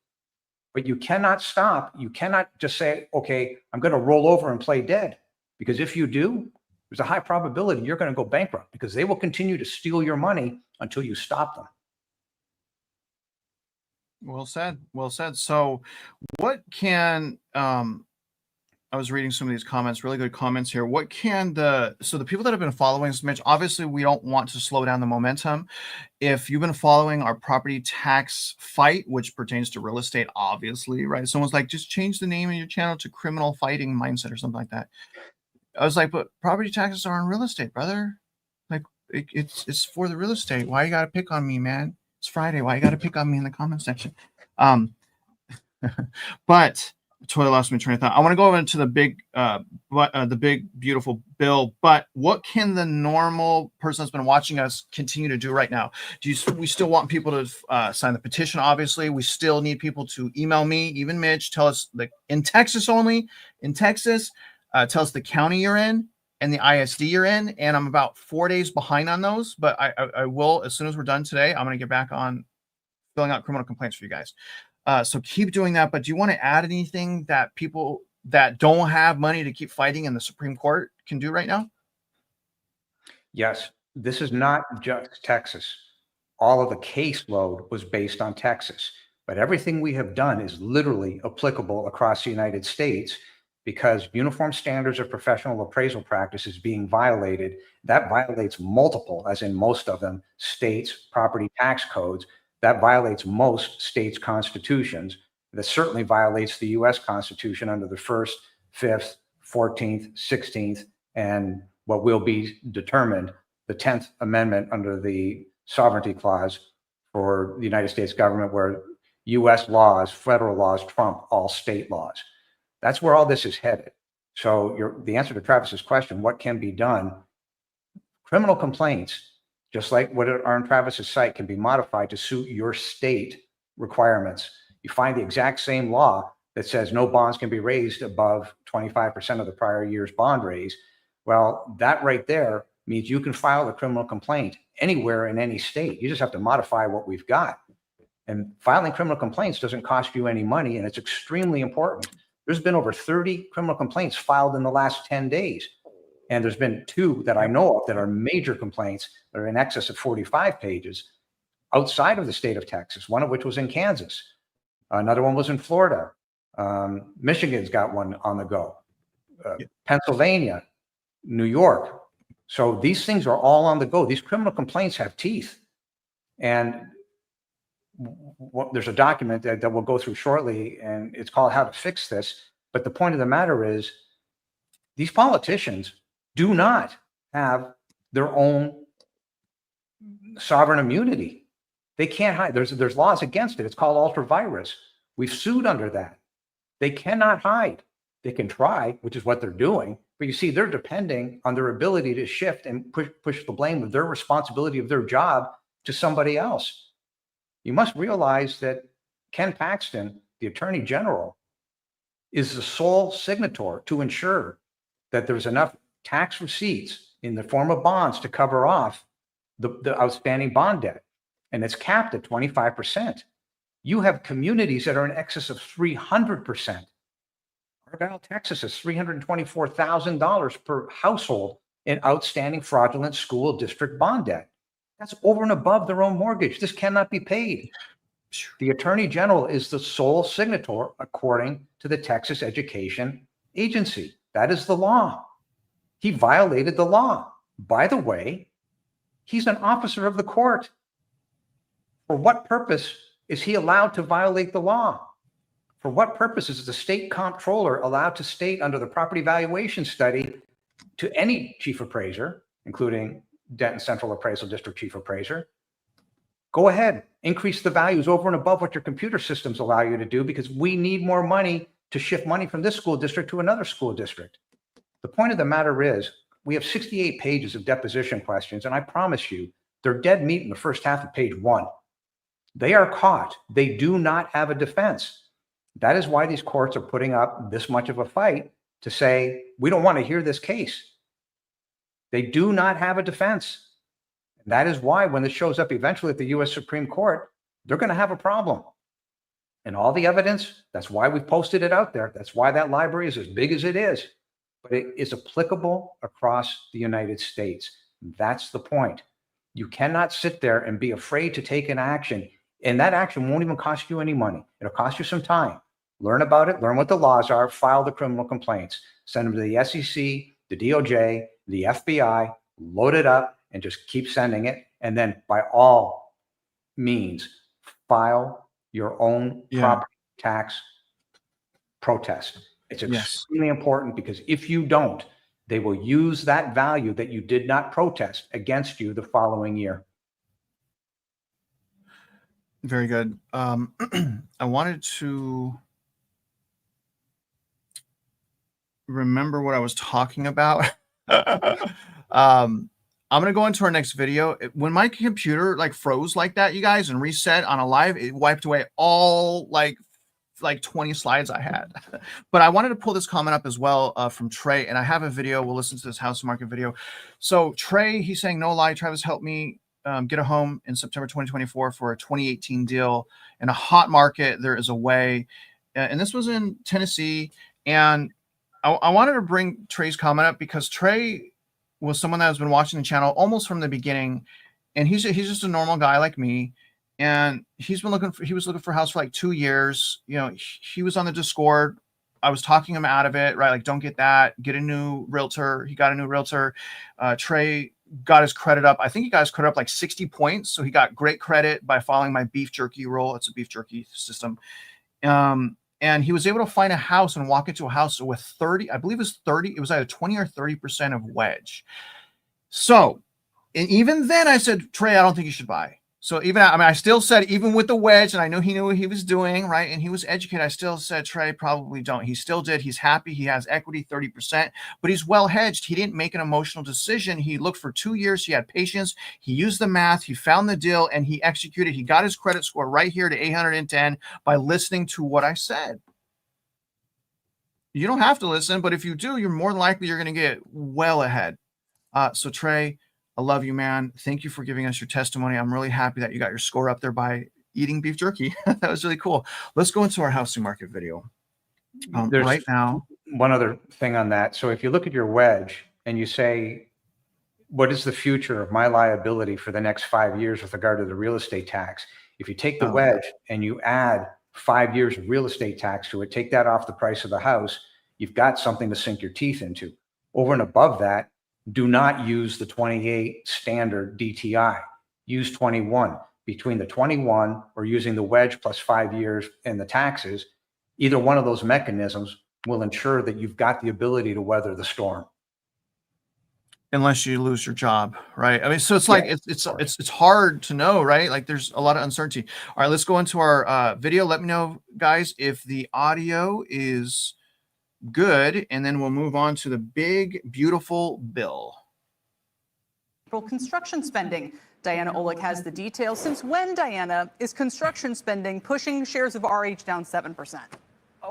[SPEAKER 2] But you cannot stop. You cannot just say, okay, I'm going to roll over and play dead. Because if you do, there's a high probability you're going to go bankrupt because they will continue to steal your money until you stop them.
[SPEAKER 1] Well said. Well said. So what can I was reading some of these comments, really good comments here. What can the people that have been following us, Mitch, obviously we don't want to slow down the momentum. If you've been following our property tax fight, which pertains to real estate, obviously, right? Someone's like, just change the name of your channel to Criminal Fighting Mindset or something like that. I was like, but property taxes are on real estate, brother. Like it's for the real estate. Why you got to pick on me, man? It's Friday. Why you got to pick on me in the comment section? But totally lost my train of thought. I want to go over into the big beautiful bill. But what can the normal person that's been watching us continue to do right now? We still want people to sign the petition? Obviously, we still need people to email me, even Mitch. Tell us in Texas only. In Texas, tell us the county you're in and the ISD you're in. And I'm about 4 days behind on those, but I will, as soon as we're done today, I'm going to get back on filling out criminal complaints for you guys. So keep doing that. But do you want to add anything that people that don't have money to keep fighting in the Supreme Court can do right now?
[SPEAKER 2] Yes, this is not just Texas. All of the caseload was based on Texas, but everything we have done is literally applicable across the United States because uniform standards of professional appraisal practice is being violated. That violates multiple, as in most of them, states' property tax codes. That violates most states' constitutions. That certainly violates the U.S. Constitution under the 1st, 5th, 14th, 16th, and what will be determined, the 10th Amendment under the Sovereignty Clause for the United States government, where U.S. laws, federal laws, trump all state laws. That's where all this is headed. So the answer to Travis's question, what can be done? Criminal complaints, just like what are on Travis's site, can be modified to suit your state requirements. You find the exact same law that says no bonds can be raised above 25% of the prior year's bond raise. Well, that right there means you can file a criminal complaint anywhere in any state. You just have to modify what we've got. And filing criminal complaints doesn't cost you any money, and it's extremely important. There's been over 30 criminal complaints filed in the last 10 days. And there's been 2 that I know of that are major complaints that are in excess of 45 pages outside of the state of Texas, one of which was in Kansas. Another one was in Florida. Michigan's got one on the go. Pennsylvania, New York. So these things are all on the go. These criminal complaints have teeth. And there's a document that we'll go through shortly, and it's called How to Fix This. But the point of the matter is, these politicians do not have their own sovereign immunity. They can't hide. There's laws against it. It's called ultra virus. We've sued under that. They cannot hide. They can try, which is what they're doing. But you see, they're depending on their ability to shift and push the blame of their responsibility of their job to somebody else. You must realize that Ken Paxton, the Attorney General, is the sole signator to ensure that there's enough tax receipts in the form of bonds to cover off the outstanding bond debt. And it's capped at 25%. You have communities that are in excess of 300%. Argyle, Texas is $324,000 per household in outstanding fraudulent school district bond debt. That's over and above their own mortgage. This cannot be paid. The Attorney General is the sole signator according to the Texas Education Agency. That is the law. He violated the law. By the way, he's an officer of the court. For what purpose is he allowed to violate the law? For what purpose is the state comptroller allowed to state under the property valuation study to any chief appraiser, including Denton Central Appraisal District Chief Appraiser, go ahead, increase the values over and above what your computer systems allow you to do, because we need more money to shift money from this school district to another school district. The point of the matter is, we have 68 pages of deposition questions, and I promise you, they're dead meat in the first half of page 1. They are caught. They do not have a defense. That is why these courts are putting up this much of a fight to say, we don't want to hear this case. They do not have a defense. And that is why when this shows up eventually at the U.S. Supreme Court, they're going to have a problem. And all the evidence, that's why we've posted it out there. That's why that library is as big as it is. But it is applicable across the United States. That's the point. You cannot sit there and be afraid to take an action. And that action won't even cost you any money. It'll cost you some time. Learn about it, learn what the laws are, file the criminal complaints, send them to the SEC, the DOJ, the FBI, load it up, and just keep sending it. And then by all means, file your own property tax protest. It's extremely important, because if you don't, they will use that value that you did not protest against you the following year.
[SPEAKER 1] Very good. I wanted to remember what I was talking about. I'm going to go into our next video. When my computer like froze like that, you guys, and reset on a live, it wiped away all like 20 slides I had. But I wanted to pull this comment up as well from Trey, and I have a video. We'll listen to this house market video. So Trey, he's saying, no lie, Travis helped me get a home in September 2024 for a 2018 deal. In a hot market, there is a way. And this was in Tennessee. And I wanted to bring Trey's comment up because Trey was someone that has been watching the channel almost from the beginning. And he's just a normal guy like me. And he was looking for a house for like 2 years. You know, he was on the Discord. I was talking him out of it, right? Like, don't get that, get a new realtor. He got a new realtor. Trey got his credit up. I think he got his credit up like 60 points. So he got great credit by following my beef jerky rule. It's a beef jerky system. And he was able to find a house and walk into a house with 30, I believe it was 30. It was either 20 or 30% of wedge. So, and even then I said, Trey, I don't think you should buy. So even, I mean, I still said, even with the wedge, and I knew he knew what he was doing, right? And he was educated. I still said, Trey, probably don't. He still did. He's happy. He has equity, 30%, but he's well hedged. He didn't make an emotional decision. He looked for 2 years. He had patience. He used the math. He found the deal and he executed. He got his credit score right here to 810 by listening to what I said. You don't have to listen, but if you do, you're more likely you're going to get well ahead. So Trey, I love you, man. Thank you for giving us your testimony. I'm really happy that you got your score up there by eating beef jerky. That was really cool. Let's go into our housing market video.
[SPEAKER 2] There's
[SPEAKER 1] right now.
[SPEAKER 2] One other thing on that. So if you look at your wedge and you say, what is the future of my liability for the next 5 years with regard to the real estate tax? If you take the wedge and you add 5 years of real estate tax to it, take that off the price of the house, you've got something to sink your teeth into. Over and above that, do not use the 28 standard DTI. Use 21. Between the 21 or using the wedge plus 5 years and the taxes, either one of those mechanisms will ensure that you've got the ability to weather the storm.
[SPEAKER 1] Unless you lose your job, right? I mean, so it's like, it's hard to know, right? Like there's a lot of uncertainty. All right, let's go into our video. Let me know, guys, if the audio is good, and then we'll move on to the big, beautiful bill.
[SPEAKER 5] Construction spending. Diana Olick has the details. Since when, Diana, is construction spending pushing shares of RH down 7%?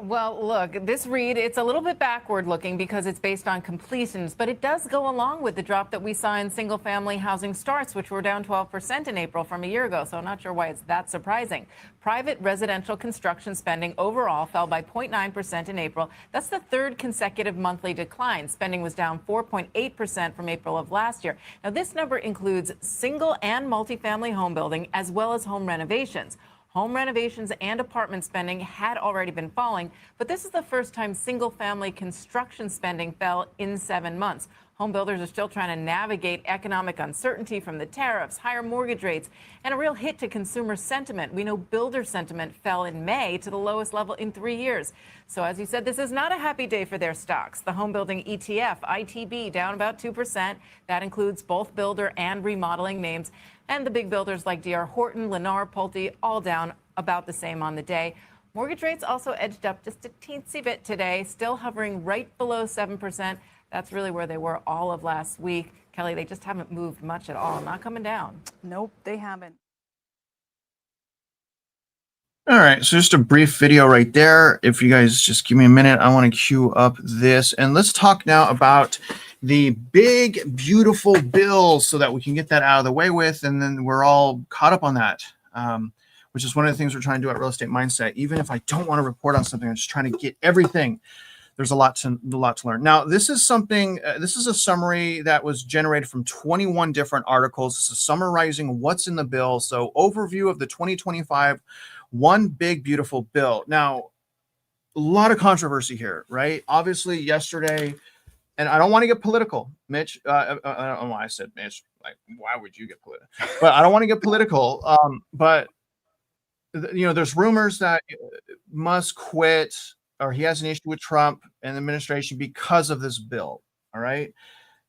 [SPEAKER 6] Well, look, this read, it's a little bit backward looking because it's based on completions, but it does go along with the drop that we saw in single family housing starts, which were down 12% in April from a year ago. So I'm not sure why it's that surprising. Private residential construction spending overall fell by 0.9% in April. That's the third consecutive monthly decline. Spending was down 4.8% from April of last year. Now, this number includes single and multifamily home building as well as home renovations. Home renovations and apartment spending had already been falling, but this is the first time single-family construction spending fell in 7 months. Home builders are still trying to navigate economic uncertainty from the tariffs, higher mortgage rates, and a real hit to consumer sentiment. We know builder sentiment fell in May to the lowest level in 3 years. So as you said, this is not a happy day for their stocks. The home building ETF, ITB, down about 2%. That includes both builder and remodeling names. And the big builders like D.R. Horton, Lennar, Pulte, all down about the same on the day. Mortgage rates also edged up just a teensy bit today, still hovering right below 7%. That's really where they were all of last week. Kelly, they just haven't moved much at all, not coming down.
[SPEAKER 5] Nope, they haven't.
[SPEAKER 1] All right, so just a brief video right there. If you guys just give me a minute, I want to queue up this. And let's talk now about the big, beautiful bill so that we can get that out of the way with, and then we're all caught up on that, which is one of the things we're trying to do at Real Estate Mindset. Even if I don't want to report on something, I'm just trying to get everything. There's a lot to learn. Now, this is something, this is a summary that was generated from 21 different articles. This is summarizing what's in the bill. So overview of the 2025 One Big Beautiful Bill. Now, a lot of controversy here, right? Obviously yesterday, and I don't want to get political, Mitch. I don't know why I said Mitch. Like, why would you get political? But I don't want to get political. But you know, there's rumors that Musk quit, or he has an issue with Trump and the administration because of this bill. All right.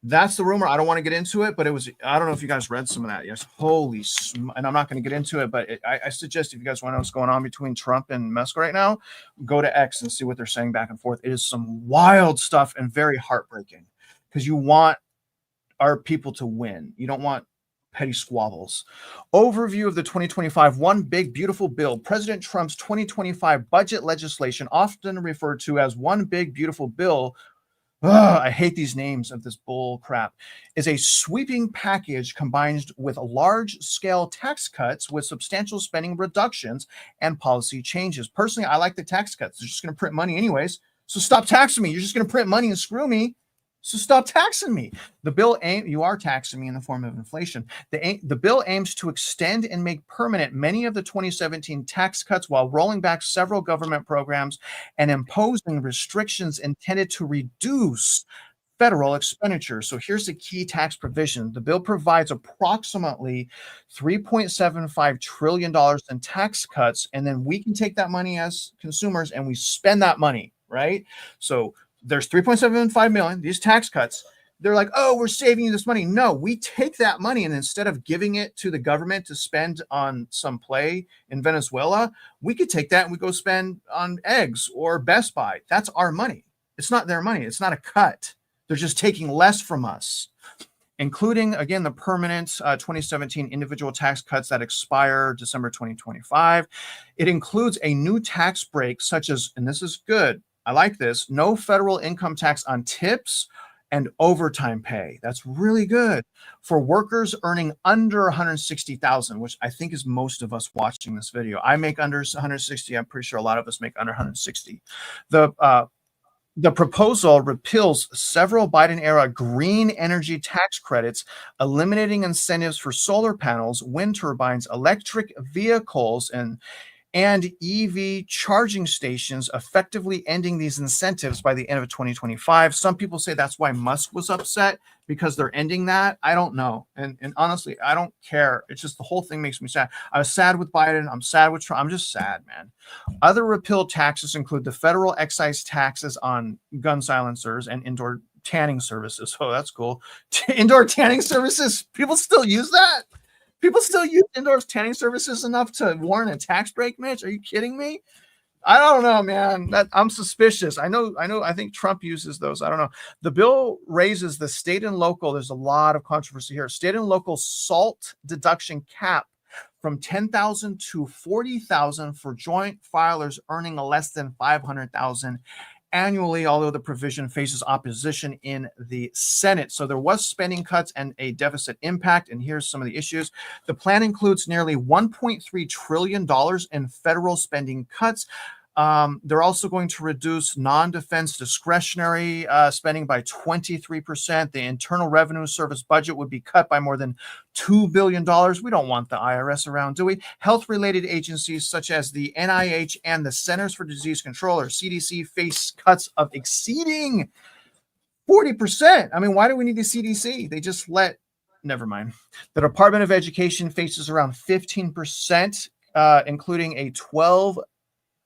[SPEAKER 1] That's the rumor. I don't want to get into it, but it was, I don't know if you guys read some of that. Yes. And I'm not going to get into it, but I suggest if you guys want to know what's going on between Trump and Musk right now, go to X and see what they're saying back and forth. It is some wild stuff and very heartbreaking, because you want our people to win. You don't want petty squabbles. Overview of the 2025 One Big Beautiful Bill. President Trump's 2025 budget legislation, often referred to as One Big Beautiful Bill. I hate these names of this bull crap. Is a sweeping package combined with large-scale tax cuts with substantial spending reductions and policy changes. Personally, I like the tax cuts. They're just going to print money anyways. So stop taxing me. You're just going to print money and screw me. So stop taxing me. The bill you are taxing me in the form of inflation. The bill aims to extend and make permanent many of the 2017 tax cuts while rolling back several government programs and imposing restrictions intended to reduce federal expenditures. So here's the key tax provision. The bill provides approximately $3.75 trillion in tax cuts, and then we can take that money as consumers and we spend that money, right? So there's 3.75 million, these tax cuts. They're like, oh, we're saving you this money. No, we take that money, and instead of giving it to the government to spend on some play in Venezuela, we could take that and we go spend on eggs or Best Buy. That's our money. It's not their money. It's not a cut. They're just taking less from us, including, again, the permanent 2017 individual tax cuts that expire December 2025. It includes a new tax break such as, and this is good, I like this, no federal income tax on tips and overtime pay. That's really good for workers earning under 160,000, which I think is most of us watching this video. I make under 160. I'm pretty sure a lot of us make under 160. The proposal repeals several Biden-era green energy tax credits, eliminating incentives for solar panels, wind turbines, electric vehicles, and EV charging stations, effectively ending these incentives by the end of 2025. Some people say that's why Musk was upset, because they're ending that. I don't know. And honestly, I don't care. It's just the whole thing makes me sad. I was sad with Biden. I'm sad with Trump. I'm just sad, man. Other repealed taxes include the federal excise taxes on gun silencers and indoor tanning services. Oh, that's cool. Indoor tanning services. People still use that? People still use indoor tanning services enough to warrant a tax break, Mitch? Are you kidding me? I don't know, man. I'm suspicious. I think Trump uses those. I don't know. The bill raises the state and local. There's a lot of controversy here. State and local SALT deduction cap from $10,000 to $40,000 for joint filers earning less than $500,000 annually, although the provision faces opposition in the Senate. So there was spending cuts and a deficit impact. And here's some of the issues. The plan includes nearly $1.3 trillion in federal spending cuts. They're also going to reduce non-defense discretionary spending by 23%. The Internal Revenue Service budget would be cut by more than $2 billion. We don't want the IRS around, do we? Health-related agencies such as the NIH and the Centers for Disease Control, or CDC, face cuts of exceeding 40%. I mean, why do we need the CDC? They just never mind. The Department of Education faces around 15%, including a $12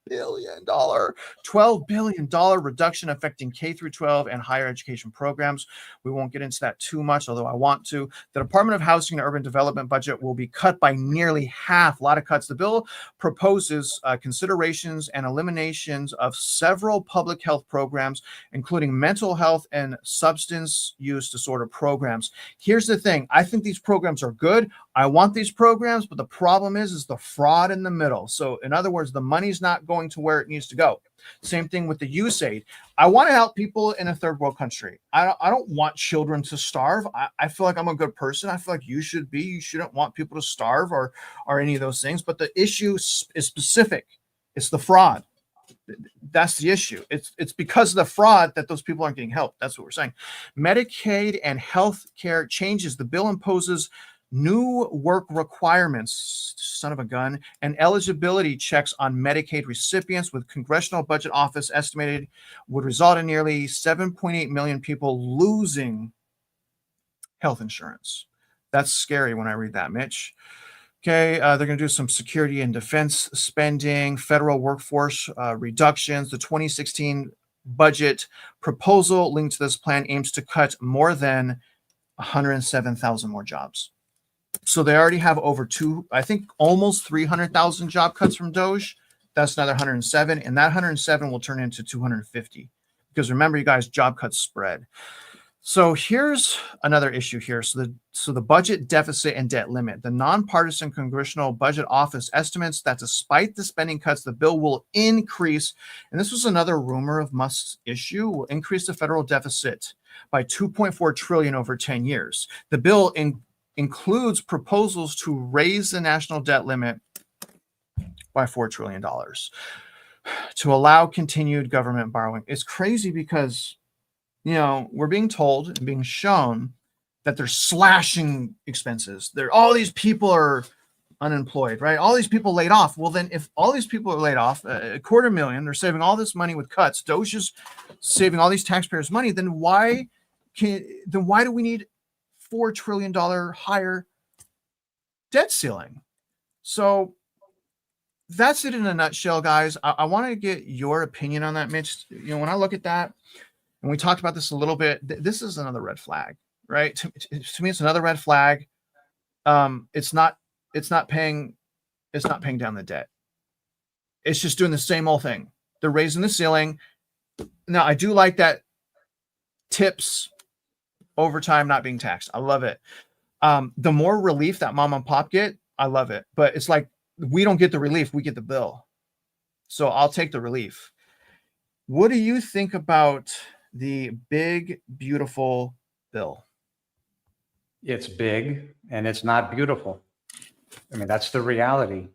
[SPEAKER 1] billion, $12 billion reduction affecting K through 12 and higher education programs. We won't get into that too much, although I want to. The Department of Housing and Urban Development budget will be cut by nearly half. A lot of cuts. The bill proposes considerations and eliminations of several public health programs, including mental health and substance use disorder programs. Here's the thing. I think these programs are good. I want these programs, but the problem is the fraud in the middle. So in other words, the money's not going to where it needs to go. Same thing with the USAID. I want to help people in a third world country. I don't want children to starve. I feel like I'm a good person. I feel like you should be. You shouldn't want people to starve or any of those things. But the issue is specific. It's the fraud. That's the issue. It's because of the fraud that those people aren't getting help. That's what we're saying. Medicaid and health care changes. The bill imposes new work requirements, son of a gun, and eligibility checks on Medicaid recipients, with Congressional Budget Office estimated would result in nearly 7.8 million people losing health insurance. That's scary when I read that, Mitch. Okay, they're going to do some security and defense spending, federal workforce reductions. The 2016 budget proposal linked to this plan aims to cut more than 107,000 more jobs. So they already have almost 300,000 job cuts from Doge. That's another 107, and that 107 will turn into 250. Because remember, you guys, job cuts spread. So here's another issue here. So the budget deficit and debt limit. The nonpartisan Congressional Budget Office estimates that despite the spending cuts, the bill will increase, and this was another rumor of Musk's issue, will increase the federal deficit by $2.4 trillion over 10 years. The bill includes proposals to raise the national debt limit by $4 trillion to allow continued government borrowing. It's crazy because, we're being told and being shown that they're slashing expenses. All these people are unemployed, right? All these people laid off. Well, then if all these people are laid off, 250,000, they're saving all this money with cuts. Doge is saving all these taxpayers' money. Then why do we need $4 trillion higher debt ceiling? So that's it in a nutshell, guys. I want to get your opinion on that, Mitch. When I look at that, and we talked about this a little bit, this is another red flag, right? To me, it's another red flag. It's not paying down the debt. It's just doing the same old thing. They're raising the ceiling. Now, I do like that tips, overtime not being taxed. I love it. The more relief that mom and pop get, I love it. But it's like we don't get the relief, we get the bill. So I'll take the relief. What do you think about the big, beautiful bill?
[SPEAKER 2] It's big and it's not beautiful. I mean, that's the reality.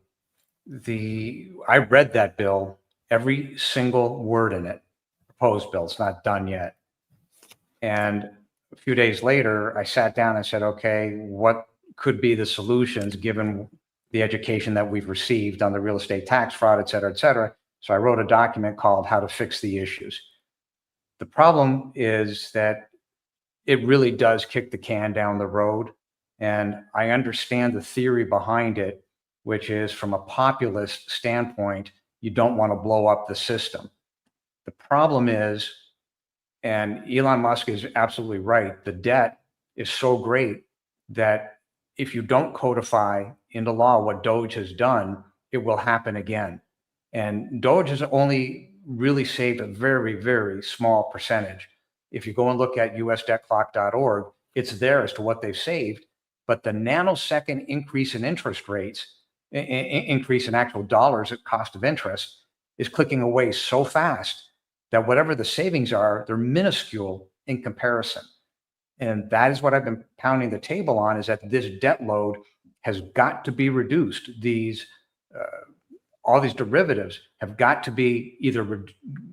[SPEAKER 2] I read that bill, every single word in it, proposed bill. It's not done yet. And a few days later, I sat down and said, okay, what could be the solutions given the education that we've received on the real estate tax fraud, et cetera, et cetera. So I wrote a document called How to Fix the Issues. The problem is that it really does kick the can down the road. And I understand the theory behind it, which is from a populist standpoint, you don't want to blow up the system. The problem is, and Elon Musk is absolutely right, the debt is so great that if you don't codify into law what Doge has done, it will happen again. And Doge has only really saved a very, very small percentage. If you go and look at usdebtclock.org, it's there as to what they've saved. But the nanosecond increase in interest rates, increase in actual dollars at cost of interest, is clicking away so fast that whatever the savings are, they're minuscule in comparison. And that is what I've been pounding the table on, is that this debt load has got to be reduced. All these derivatives have got to be either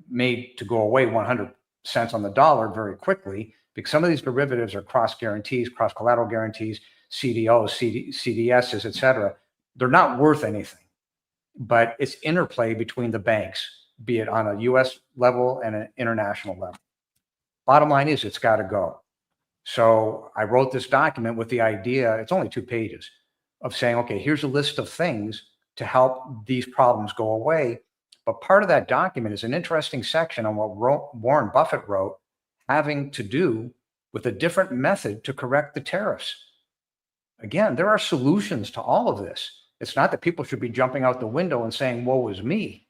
[SPEAKER 2] made to go away 100 cents on the dollar very quickly, because some of these derivatives are cross guarantees, cross collateral guarantees, CDOs, CDSs, et cetera. They're not worth anything, but it's interplay between the banks, be it on a US level and an international level. Bottom line is, it's got to go. So I wrote this document with the idea, it's only 2 pages, of saying, okay, here's a list of things to help these problems go away. But part of that document is an interesting section on what Warren Buffett wrote having to do with a different method to correct the tariffs. Again, there are solutions to all of this. It's not that people should be jumping out the window and saying, woe is me.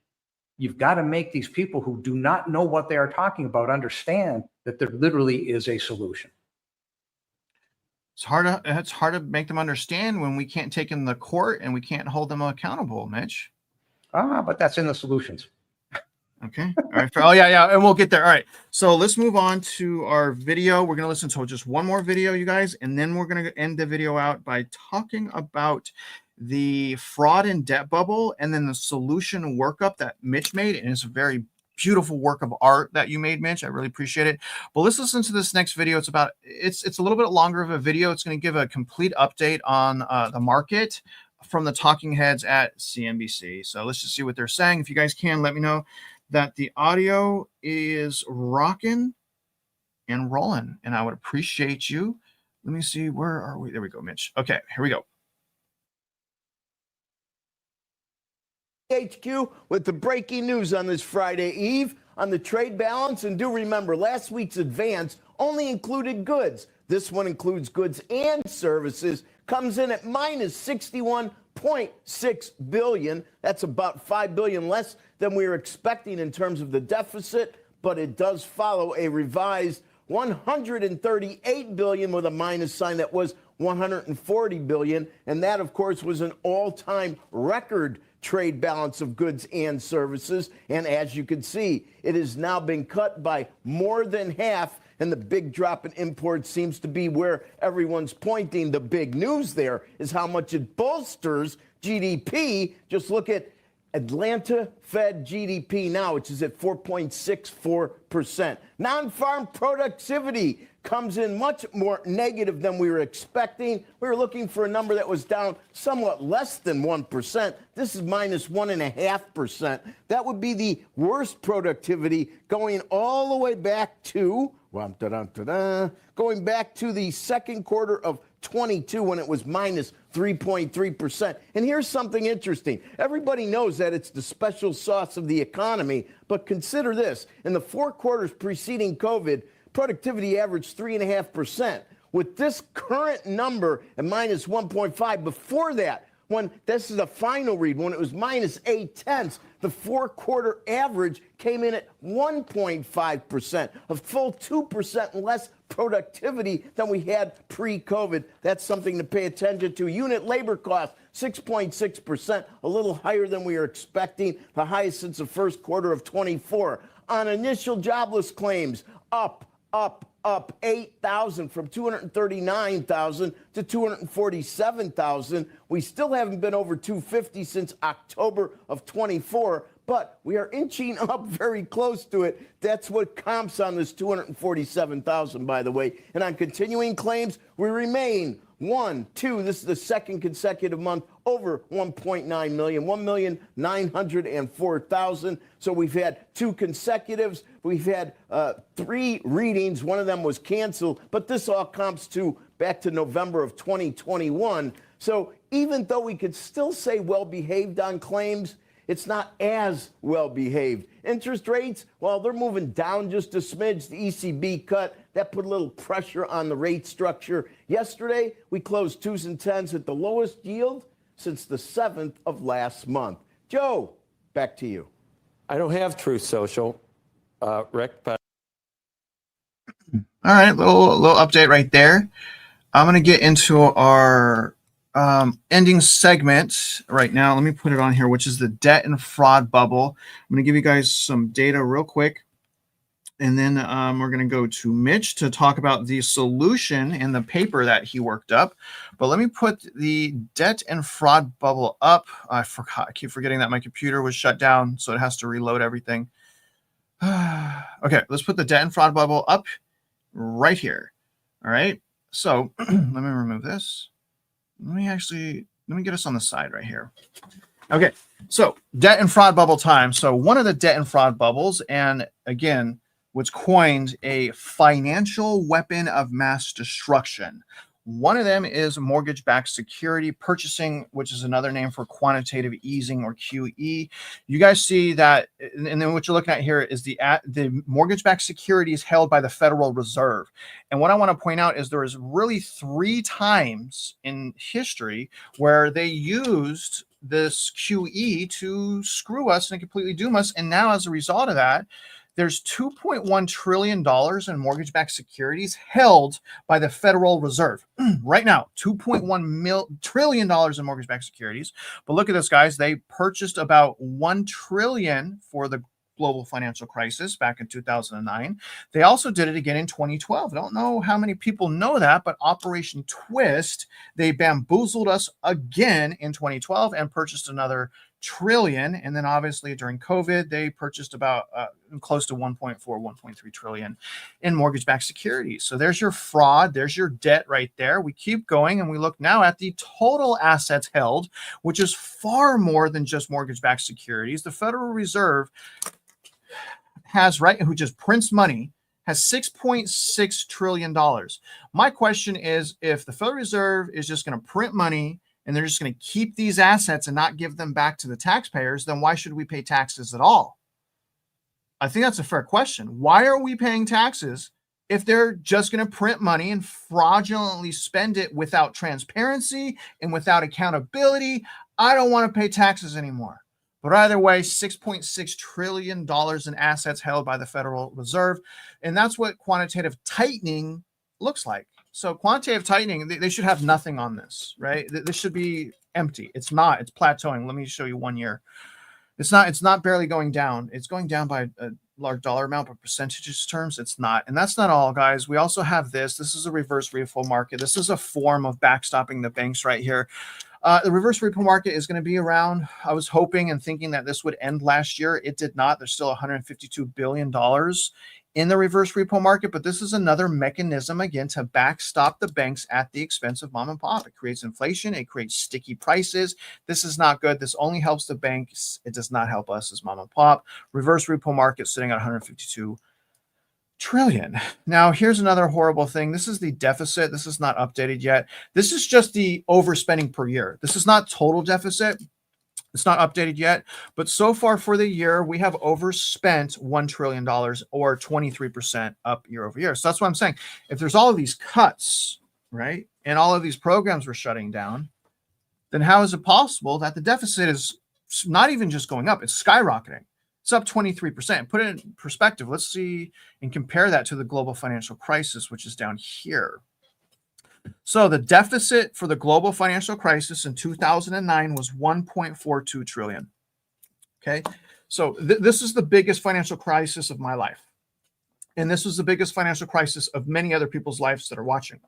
[SPEAKER 2] You've got to make these people who do not know what they are talking about understand that there literally is a solution.
[SPEAKER 1] It's hard to make them understand when we can't take them to court and we can't hold them accountable, Mitch.
[SPEAKER 2] But that's in the solutions.
[SPEAKER 1] Okay. All right. Oh, yeah. And we'll get there. All right. So let's move on to our video. We're going to listen to just one more video, you guys, and then we're going to end the video out by talking about the fraud and debt bubble and then the solution workup that Mitch made. And it's a very beautiful work of art that you made, Mitch. I really appreciate it. But let's listen to this next video. It's a little bit longer of a video. It's going to give a complete update on the market from the talking heads at CNBC. So let's just see what they're saying. If you guys can, let me know that the audio is rocking and rolling, and I would appreciate you. Let me see, where are we? There we go, Mitch. Okay, here we go.
[SPEAKER 4] HQ with the breaking news on this Friday Eve on the trade balance. And do remember, last week's advance only included goods. This one includes goods and services, comes in at minus 61.6 billion. That's about 5 billion less than we were expecting in terms of the deficit, but it does follow a revised 138 billion with a minus sign that was 140 billion. And that, of course, was an all-time record trade balance of goods and services. And as you can see, it has now been cut by more than half. And the big drop in imports seems to be where everyone's pointing. The big news there is how much it bolsters GDP. Just look at Atlanta Fed GDP now, which is at 4.64%. Non-farm productivity comes in much more negative than we were expecting. We were looking for a number that was down somewhat less than 1%. This is minus 1.5%. That would be the worst productivity going all the way back to, going back to the second quarter of 22 when it was minus 3.3%. And here's something interesting. Everybody knows that it's the special sauce of the economy, but consider this. In the 4 quarters preceding COVID, productivity averaged 3.5%. With this current number at minus 1.5, before that, when this is a final read, when it was minus 0.8, the 4-quarter average came in at 1.5%, a full 2% less productivity than we had pre-COVID. That's something to pay attention to. Unit labor cost, 6.6%, a little higher than we were expecting, the highest since the first quarter of 24. On initial jobless claims, up 8,000 from 239,000 to 247,000. We still haven't been over 250 since October of 24, but we are inching up very close to it. That's what comps on this 247,000, by the way. And on continuing claims, we remain this is the second consecutive month over 1.9 million, 1,904,000. So we've had 2 consecutives. We've had 3 readings. One of them was canceled, but this all comes to back to November of 2021. So even though we could still say well-behaved on claims, it's not as well-behaved. Interest rates, well, they're moving down just a smidge. The ECB cut, that put a little pressure on the rate structure. Yesterday, we closed 2s and 10s at the lowest yield since the 7th of last month. Joe, back to you.
[SPEAKER 7] I don't have Truth Social, Rick, but.
[SPEAKER 1] All right, little update right there. I'm going to get into our ending segment right now. Let me put it on here, which is the debt and fraud bubble. I'm going to give you guys some data real quick. And then we're going to go to Mitch to talk about the solution in the paper that he worked up. But let me put the debt and fraud bubble up. I keep forgetting that my computer was shut down, so it has to reload everything. Okay, let's put the debt and fraud bubble up right here. All right. So let me remove this. Let me get us on the side right here. Okay. So debt and fraud bubble time. So one of the debt and fraud bubbles, and again, was coined a financial weapon of mass destruction. One of them is mortgage-backed security purchasing, which is another name for quantitative easing or QE. You guys see that, and then what you're looking at here is the mortgage-backed securities held by the Federal Reserve. And what I want to point out is there is really 3 times in history where they used this QE to screw us and completely doom us. And now as a result of that, there's $2.1 trillion in mortgage-backed securities held by the Federal Reserve right now. $2.1 trillion in mortgage-backed securities. But look at this, guys. They purchased about $1 trillion for the global financial crisis back in 2009. They also did it again in 2012. I don't know how many people know that, but Operation Twist, they bamboozled us again in 2012 and purchased another trillion. And then obviously during COVID, they purchased about close to 1.3 trillion in mortgage-backed securities. So there's your fraud. There's your debt right there. We keep going and we look now at the total assets held, which is far more than just mortgage-backed securities. The Federal Reserve has, right, who just prints money, has $6.6 trillion. My question is, if the Federal Reserve is just going to print money and they're just going to keep these assets and not give them back to the taxpayers, then why should we pay taxes at all? I think that's a fair question. Why are we paying taxes if they're just going to print money and fraudulently spend it without transparency and without accountability? I don't want to pay taxes anymore. But either way, $6.6 trillion in assets held by the Federal Reserve. And that's what quantitative tightening looks like. So quantitative tightening, they should have nothing on this, right? This should be empty. It's not. It's plateauing. Let me show you 1 year. It's not barely going down. It's going down by a large dollar amount, but percentages terms, it's not. And that's not all, guys. We also have this. This is a reverse repo market. This is a form of backstopping the banks right here. The reverse repo market is going to be around. I was hoping and thinking that this would end last year. It did not. There's still $152 billion in the reverse repo market, but this is another mechanism, again, to backstop the banks at the expense of mom and pop. It creates inflation. It creates sticky prices. This is not good. This only helps the banks. It does not help us as mom and pop. Reverse repo market sitting at 152 trillion. Now, here's another horrible thing. This is the deficit. This is not updated yet. This is just the overspending per year. This is not total deficit. It's not updated yet, but so far for the year, we have overspent $1 trillion or 23% up year over year. So that's what I'm saying. If there's all of these cuts, right, and all of these programs were shutting down, then how is it possible that the deficit is not even just going up, it's skyrocketing? It's up 23%. Put it in perspective. Let's see and compare that to the global financial crisis, which is down here. So the deficit for the global financial crisis in 2009 was 1.42 trillion. Okay. So this is the biggest financial crisis of my life. And this was the biggest financial crisis of many other people's lives that are watching.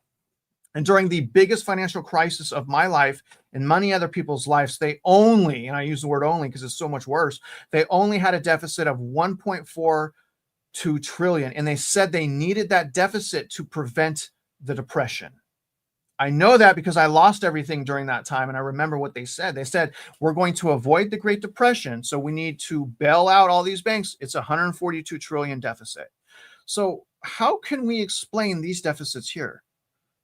[SPEAKER 1] And during the biggest financial crisis of my life and many other people's lives, they only, and I use the word only because it's so much worse, they only had a deficit of 1.42 trillion. And they said they needed that deficit to prevent the depression. I know that because I lost everything during that time. And I remember what they said. They said, we're going to avoid the Great Depression. So we need to bail out all these banks. It's a 142 trillion deficit. So how can we explain these deficits here?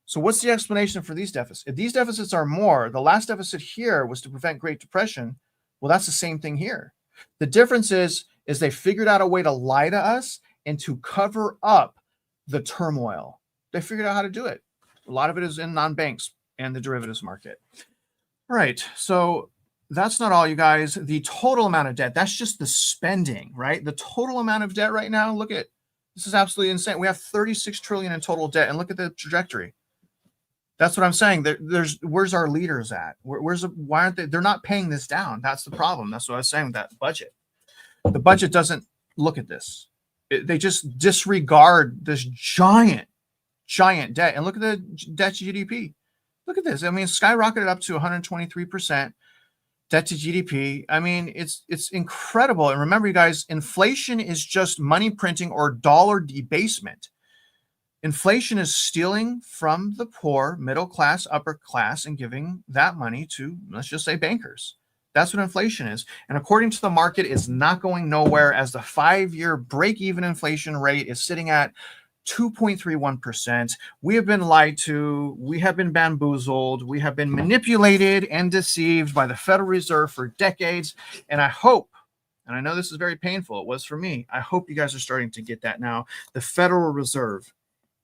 [SPEAKER 1] So what's the explanation for these deficits? If these deficits are more, the last deficit here was to prevent Great Depression. Well, that's the same thing here. The difference is they figured out a way to lie to us and to cover up the turmoil. They figured out how to do it. A lot of it is in non-banks and the derivatives market. All right. So that's not all, you guys. The total amount of debt, that's just the spending, right? The total amount of debt right now, look at, this is absolutely insane. We have 36 trillion in total debt, and look at the trajectory. That's what I'm saying. Where's our leaders at? Why aren't they? They're not paying this down. That's the problem. That's what I was saying with that budget. The budget doesn't look at this. They just disregard this giant debt. And look at the debt to GDP. Look at this. I mean, it's skyrocketed up to 123% debt to GDP. I mean, it's incredible. And remember, you guys, inflation is just money printing or dollar debasement. Inflation is stealing from the poor, middle class, upper class, and giving that money to, let's just say, bankers. That's what inflation is. And according to the market, it's not going nowhere, as the 5-year break-even inflation rate is sitting at 2.31%. We have been lied to. We have been bamboozled. We have been manipulated and deceived by the Federal Reserve for decades. And I hope, and I know this is very painful, it was for me, I hope you guys are starting to get that now. The Federal Reserve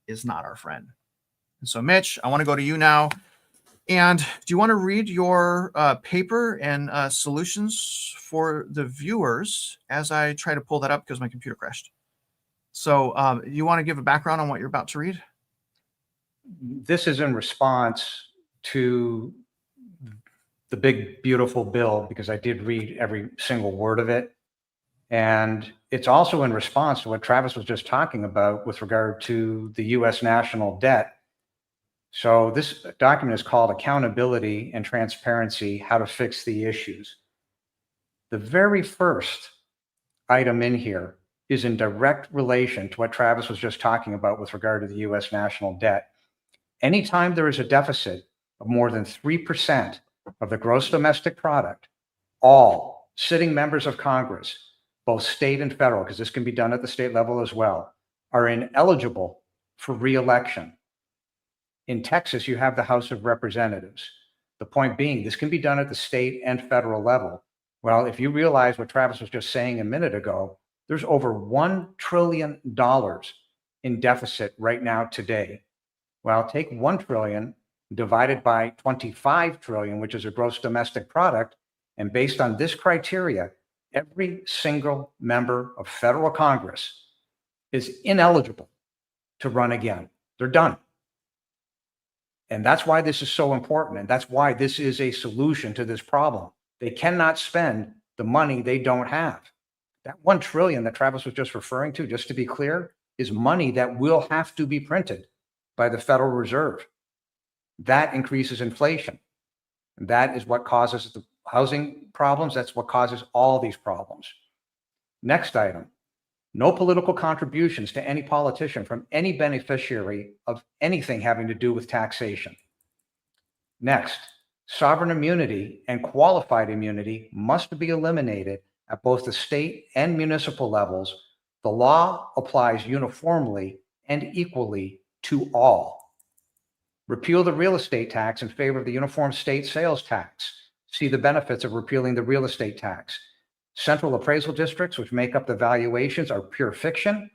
[SPEAKER 1] is not our friend. And so, Mitch, I want to go to you now. And do you want to read your paper and solutions for the viewers as I try to pull that up because my computer crashed? So you want to give a background on what you're about to read?
[SPEAKER 2] This is in response to the big, beautiful bill, because I did read every single word of it. And it's also in response to what Travis was just talking about with regard to the U.S. national debt. So this document is called Accountability and Transparency, How to Fix the Issues. The very first item in here is in direct relation to what Travis was just talking about with regard to the U.S. national debt. Anytime there is a deficit of more than 3% of the gross domestic product, all sitting members of Congress, both state and federal, because this can be done at the state level as well, are ineligible for re-election. In Texas, you have the House of Representatives. The point being, this can be done at the state and federal level. Well, if you realize what Travis was just saying a minute ago, there's over $1 trillion in deficit right now today. Well, take 1 trillion divided by 25 trillion, which is a gross domestic product. And based on this criteria, every single member of federal Congress is ineligible to run again. They're done. And that's why this is so important. And that's why this is a solution to this problem. They cannot spend the money they don't have. That 1 trillion that Travis was just referring to, just to be clear, is money that will have to be printed by the Federal Reserve. That increases inflation. And that is what causes the housing problems. That's what causes all these problems. Next item. No political contributions to any politician from any beneficiary of anything having to do with taxation. Next, sovereign immunity and qualified immunity must be eliminated at both the state and municipal levels. The law applies uniformly and equally to all. Repeal the real estate tax in favor of the uniform state sales tax. See the benefits of repealing the real estate tax. Central appraisal districts, which make up the valuations, are pure fiction.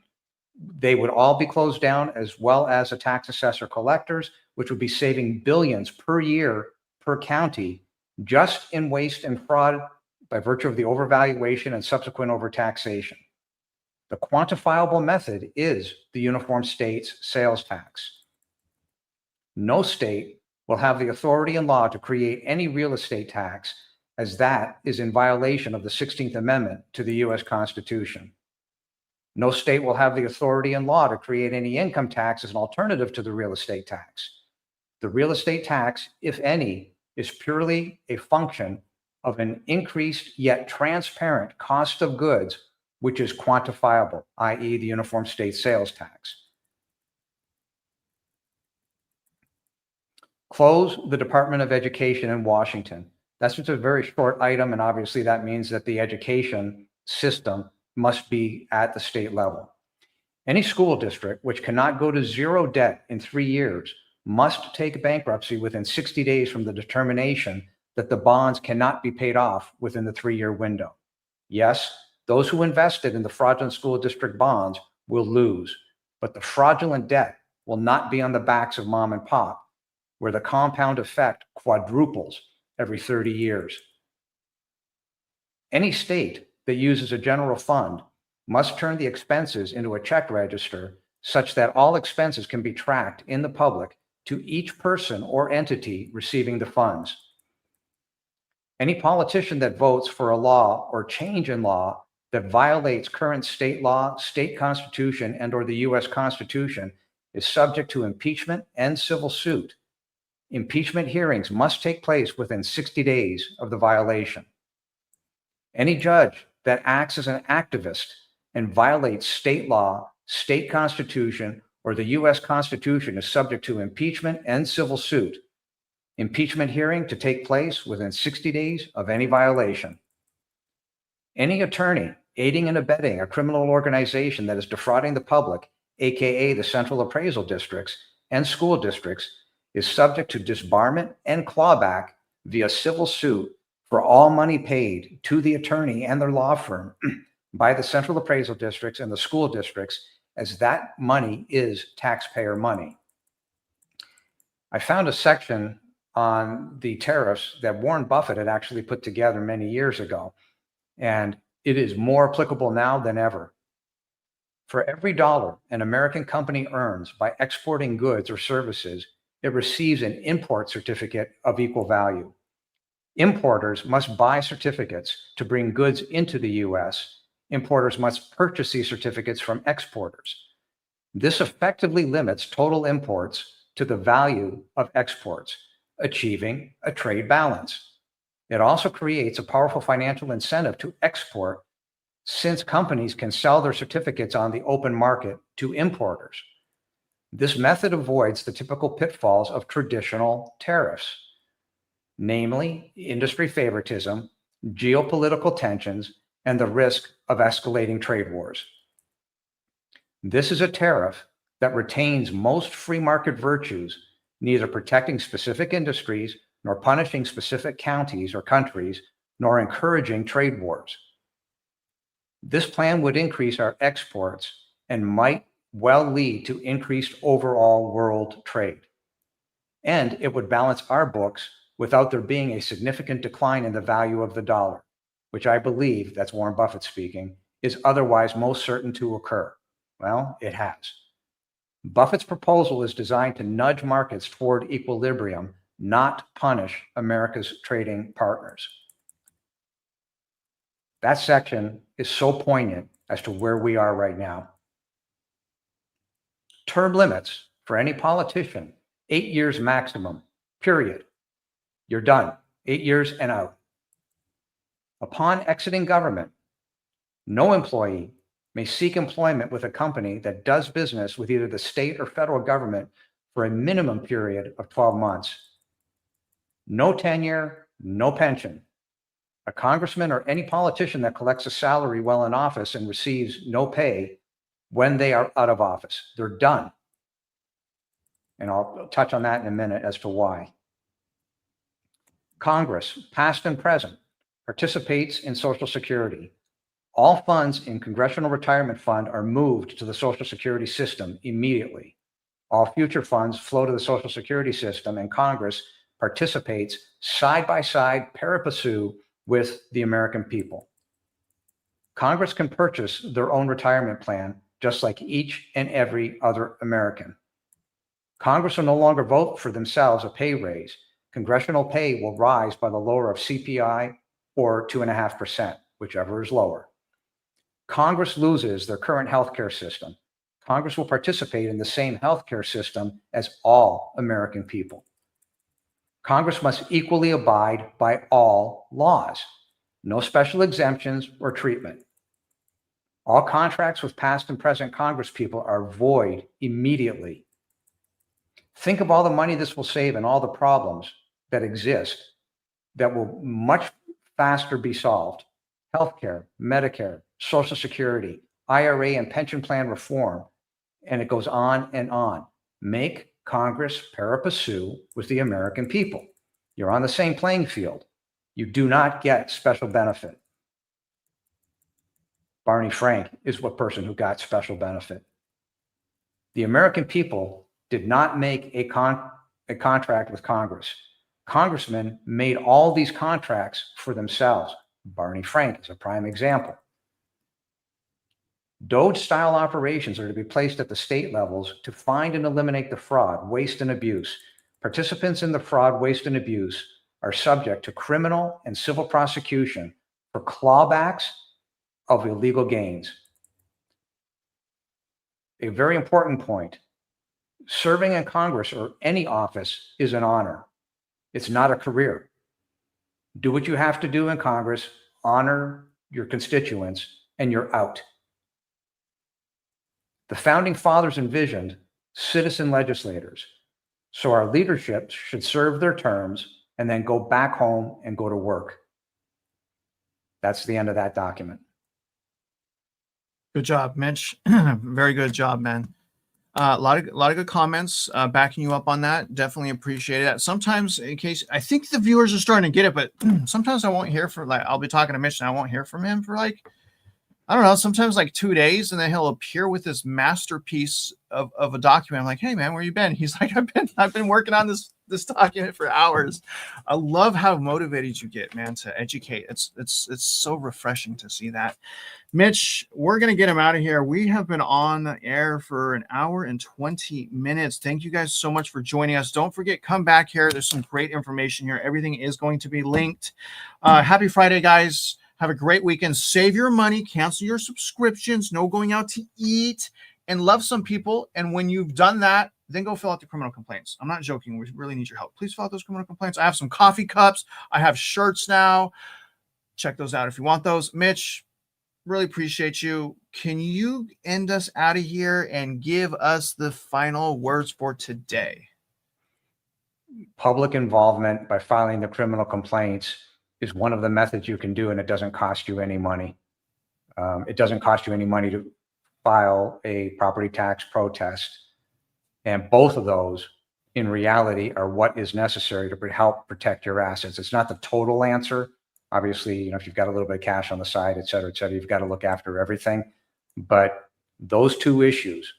[SPEAKER 2] They would all be closed down, as well as the tax assessor collectors, which would be saving billions per year per county just in waste and fraud by virtue of the overvaluation and subsequent overtaxation. The quantifiable method is the uniform state's sales tax. No state will have the authority in law to create any real estate tax, as that is in violation of the 16th Amendment to the U.S. Constitution. No state will have the authority in law to create any income tax as an alternative to the real estate tax. The real estate tax, if any, is purely a function of an increased yet transparent cost of goods, which is quantifiable, i.e. the uniform state sales tax. Close the Department of Education in Washington. That's just a very short item, and obviously that means that the education system must be at the state level. Any school district which cannot go to zero debt in 3 years must take bankruptcy within 60 days from the determination that the bonds cannot be paid off within the 3-year window. Yes, those who invested in the fraudulent school district bonds will lose, but the fraudulent debt will not be on the backs of mom and pop, where the compound effect quadruples every 30 years. Any state that uses a general fund must turn the expenses into a check register such that all expenses can be tracked in the public to each person or entity receiving the funds. Any politician that votes for a law or change in law that violates current state law, state constitution, and or the U.S. Constitution is subject to impeachment and civil suit. Impeachment hearings must take place within 60 days of the violation. Any judge that acts as an activist and violates state law, state constitution, or the U.S. Constitution is subject to impeachment and civil suit. Impeachment hearing to take place within 60 days of any violation. Any attorney aiding and abetting a criminal organization that is defrauding the public aka the central appraisal districts and school districts, is subject to disbarment and clawback via civil suit for all money paid to the attorney and their law firm by the central appraisal districts and the school districts, as that money is taxpayer money. I found a section on the tariffs that Warren Buffett had actually put together many years ago, and it is more applicable now than ever. For every dollar an American company earns by exporting goods or services, it receives an import certificate of equal value. Importers must buy certificates to bring goods into the U.S. Importers must purchase these certificates from exporters. This effectively limits total imports to the value of exports, achieving a trade balance. It also creates a powerful financial incentive to export, since companies can sell their certificates on the open market to importers. This method avoids the typical pitfalls of traditional tariffs, namely industry favoritism, geopolitical tensions, and the risk of escalating trade wars. This is a tariff that retains most free market virtues, neither protecting specific industries, nor punishing specific counties or countries, nor encouraging trade wars. This plan would increase our exports and might well lead to increased overall world trade. And it would balance our books without there being a significant decline in the value of the dollar, which I believe, that's Warren Buffett speaking, is otherwise most certain to occur. Well, it has. Buffett's proposal is designed to nudge markets toward equilibrium, not punish America's trading partners. That section is so poignant as to where we are right now. Term limits for any politician, 8 years maximum, period. You're done, 8 years and out. Upon exiting government, no employee may seek employment with a company that does business with either the state or federal government for a minimum period of 12 months. No tenure, no pension. A congressman or any politician that collects a salary while in office and receives no pay when they are out of office, they're done. And I'll touch on that in a minute as to why. Congress, past and present, participates in Social Security. All funds in Congressional Retirement Fund are moved to the Social Security system immediately. All future funds flow to the Social Security system, and Congress participates side by side, pari passu, with the American people. Congress can purchase their own retirement plan, just like each and every other American. Congress will no longer vote for themselves a pay raise. Congressional pay will rise by the lower of CPI or 2.5%, whichever is lower. Congress loses their current healthcare system. Congress will participate in the same healthcare system as all American people. Congress must equally abide by all laws. No special exemptions or treatment. All contracts with past and present Congress people are void immediately. Think of all the money this will save and all the problems that exist that will much faster be solved. Healthcare, Medicare, Social Security, IRA and pension plan reform, and it goes on and on. Make Congress pari passu with the American people. You're on the same playing field. You do not get special benefit. Barney Frank is one person who got special benefit. The American people did not make a contract with Congress. Congressmen made all these contracts for themselves. Barney Frank is a prime example. Doge-style operations are to be placed at the state levels to find and eliminate the fraud, waste, and abuse. Participants in the fraud, waste, and abuse are subject to criminal and civil prosecution for clawbacks of illegal gains. A very important point. Serving in Congress or any office is an honor. It's not a career. Do what you have to do in Congress, honor your constituents, and you're out. The founding fathers envisioned citizen legislators. So our leadership should serve their terms and then go back home and go to work. That's the end of that document.
[SPEAKER 1] Good job, Mitch. Very good job, man. A lot of good comments backing you up on that. Definitely appreciate it. Sometimes, in case I think the viewers are starting to get it, but sometimes I won't hear for like I'll be talking to Mitch and I won't hear from him for like I don't know, sometimes like 2 days, and then he'll appear with this masterpiece of a document. I'm like, hey man, where you been? He's like, I've been working on this document for hours. I love how motivated you get, man, to educate. It's so refreshing to see that. Mitch, we're gonna get him out of here. We have been on the air for an hour and 20 minutes. Thank you guys so much for joining us. Don't forget, come back here. There's some great information here. Everything is going to be linked. Happy Friday, guys. Have a great weekend. Save your money, cancel your subscriptions, no going out to eat, and love some people. And when you've done that, then go fill out the criminal complaints. I'm not joking. We really need your help. Please fill out those criminal complaints. I have some coffee cups. I have shirts now. Check those out if you want those. Mitch, really appreciate you. Can you end us out of here and give us the final words for today?
[SPEAKER 2] Public involvement by filing the criminal complaints is one of the methods you can do, and it doesn't cost you any money. It doesn't cost you any money to file a property tax protest. And both of those, in reality, are what is necessary to help protect your assets. It's not the total answer. Obviously, you know, if you've got a little bit of cash on the side, et cetera, you've got to look after everything. But those two issues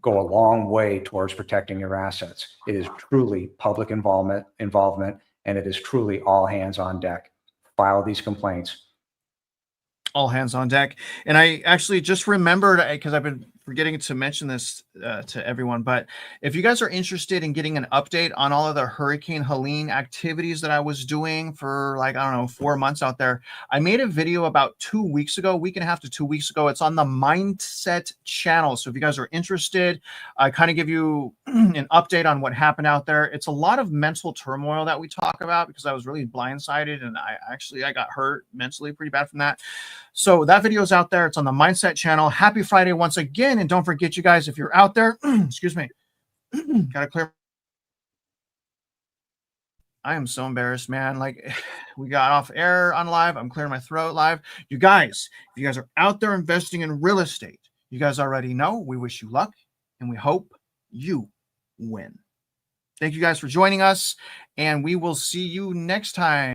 [SPEAKER 2] go a long way towards protecting your assets. It is truly public involvement, and it is truly all hands on deck. File these complaints.
[SPEAKER 1] All hands on deck. And I actually just remembered, because I've been forgetting to mention this to everyone, but if you guys are interested in getting an update on all of the Hurricane Helene activities that I was doing for like, I don't know, 4 months out there, I made a video about 2 weeks ago, week and a half to 2 weeks ago. It's on the Mindset channel. So if you guys are interested, I kind of give you an update on what happened out there. It's a lot of mental turmoil that we talk about because I was really blindsided, and I got hurt mentally pretty bad from that. So that video is out there. It's on the Mindset channel. Happy Friday once again. And don't forget, you guys, if you're out there, excuse me, gotta clear. I am so embarrassed, man. Like, we got off air on live. I'm clearing my throat live. You guys, if you guys are out there investing in real estate, you guys already know we wish you luck and we hope you win. Thank you guys for joining us, and we will see you next time.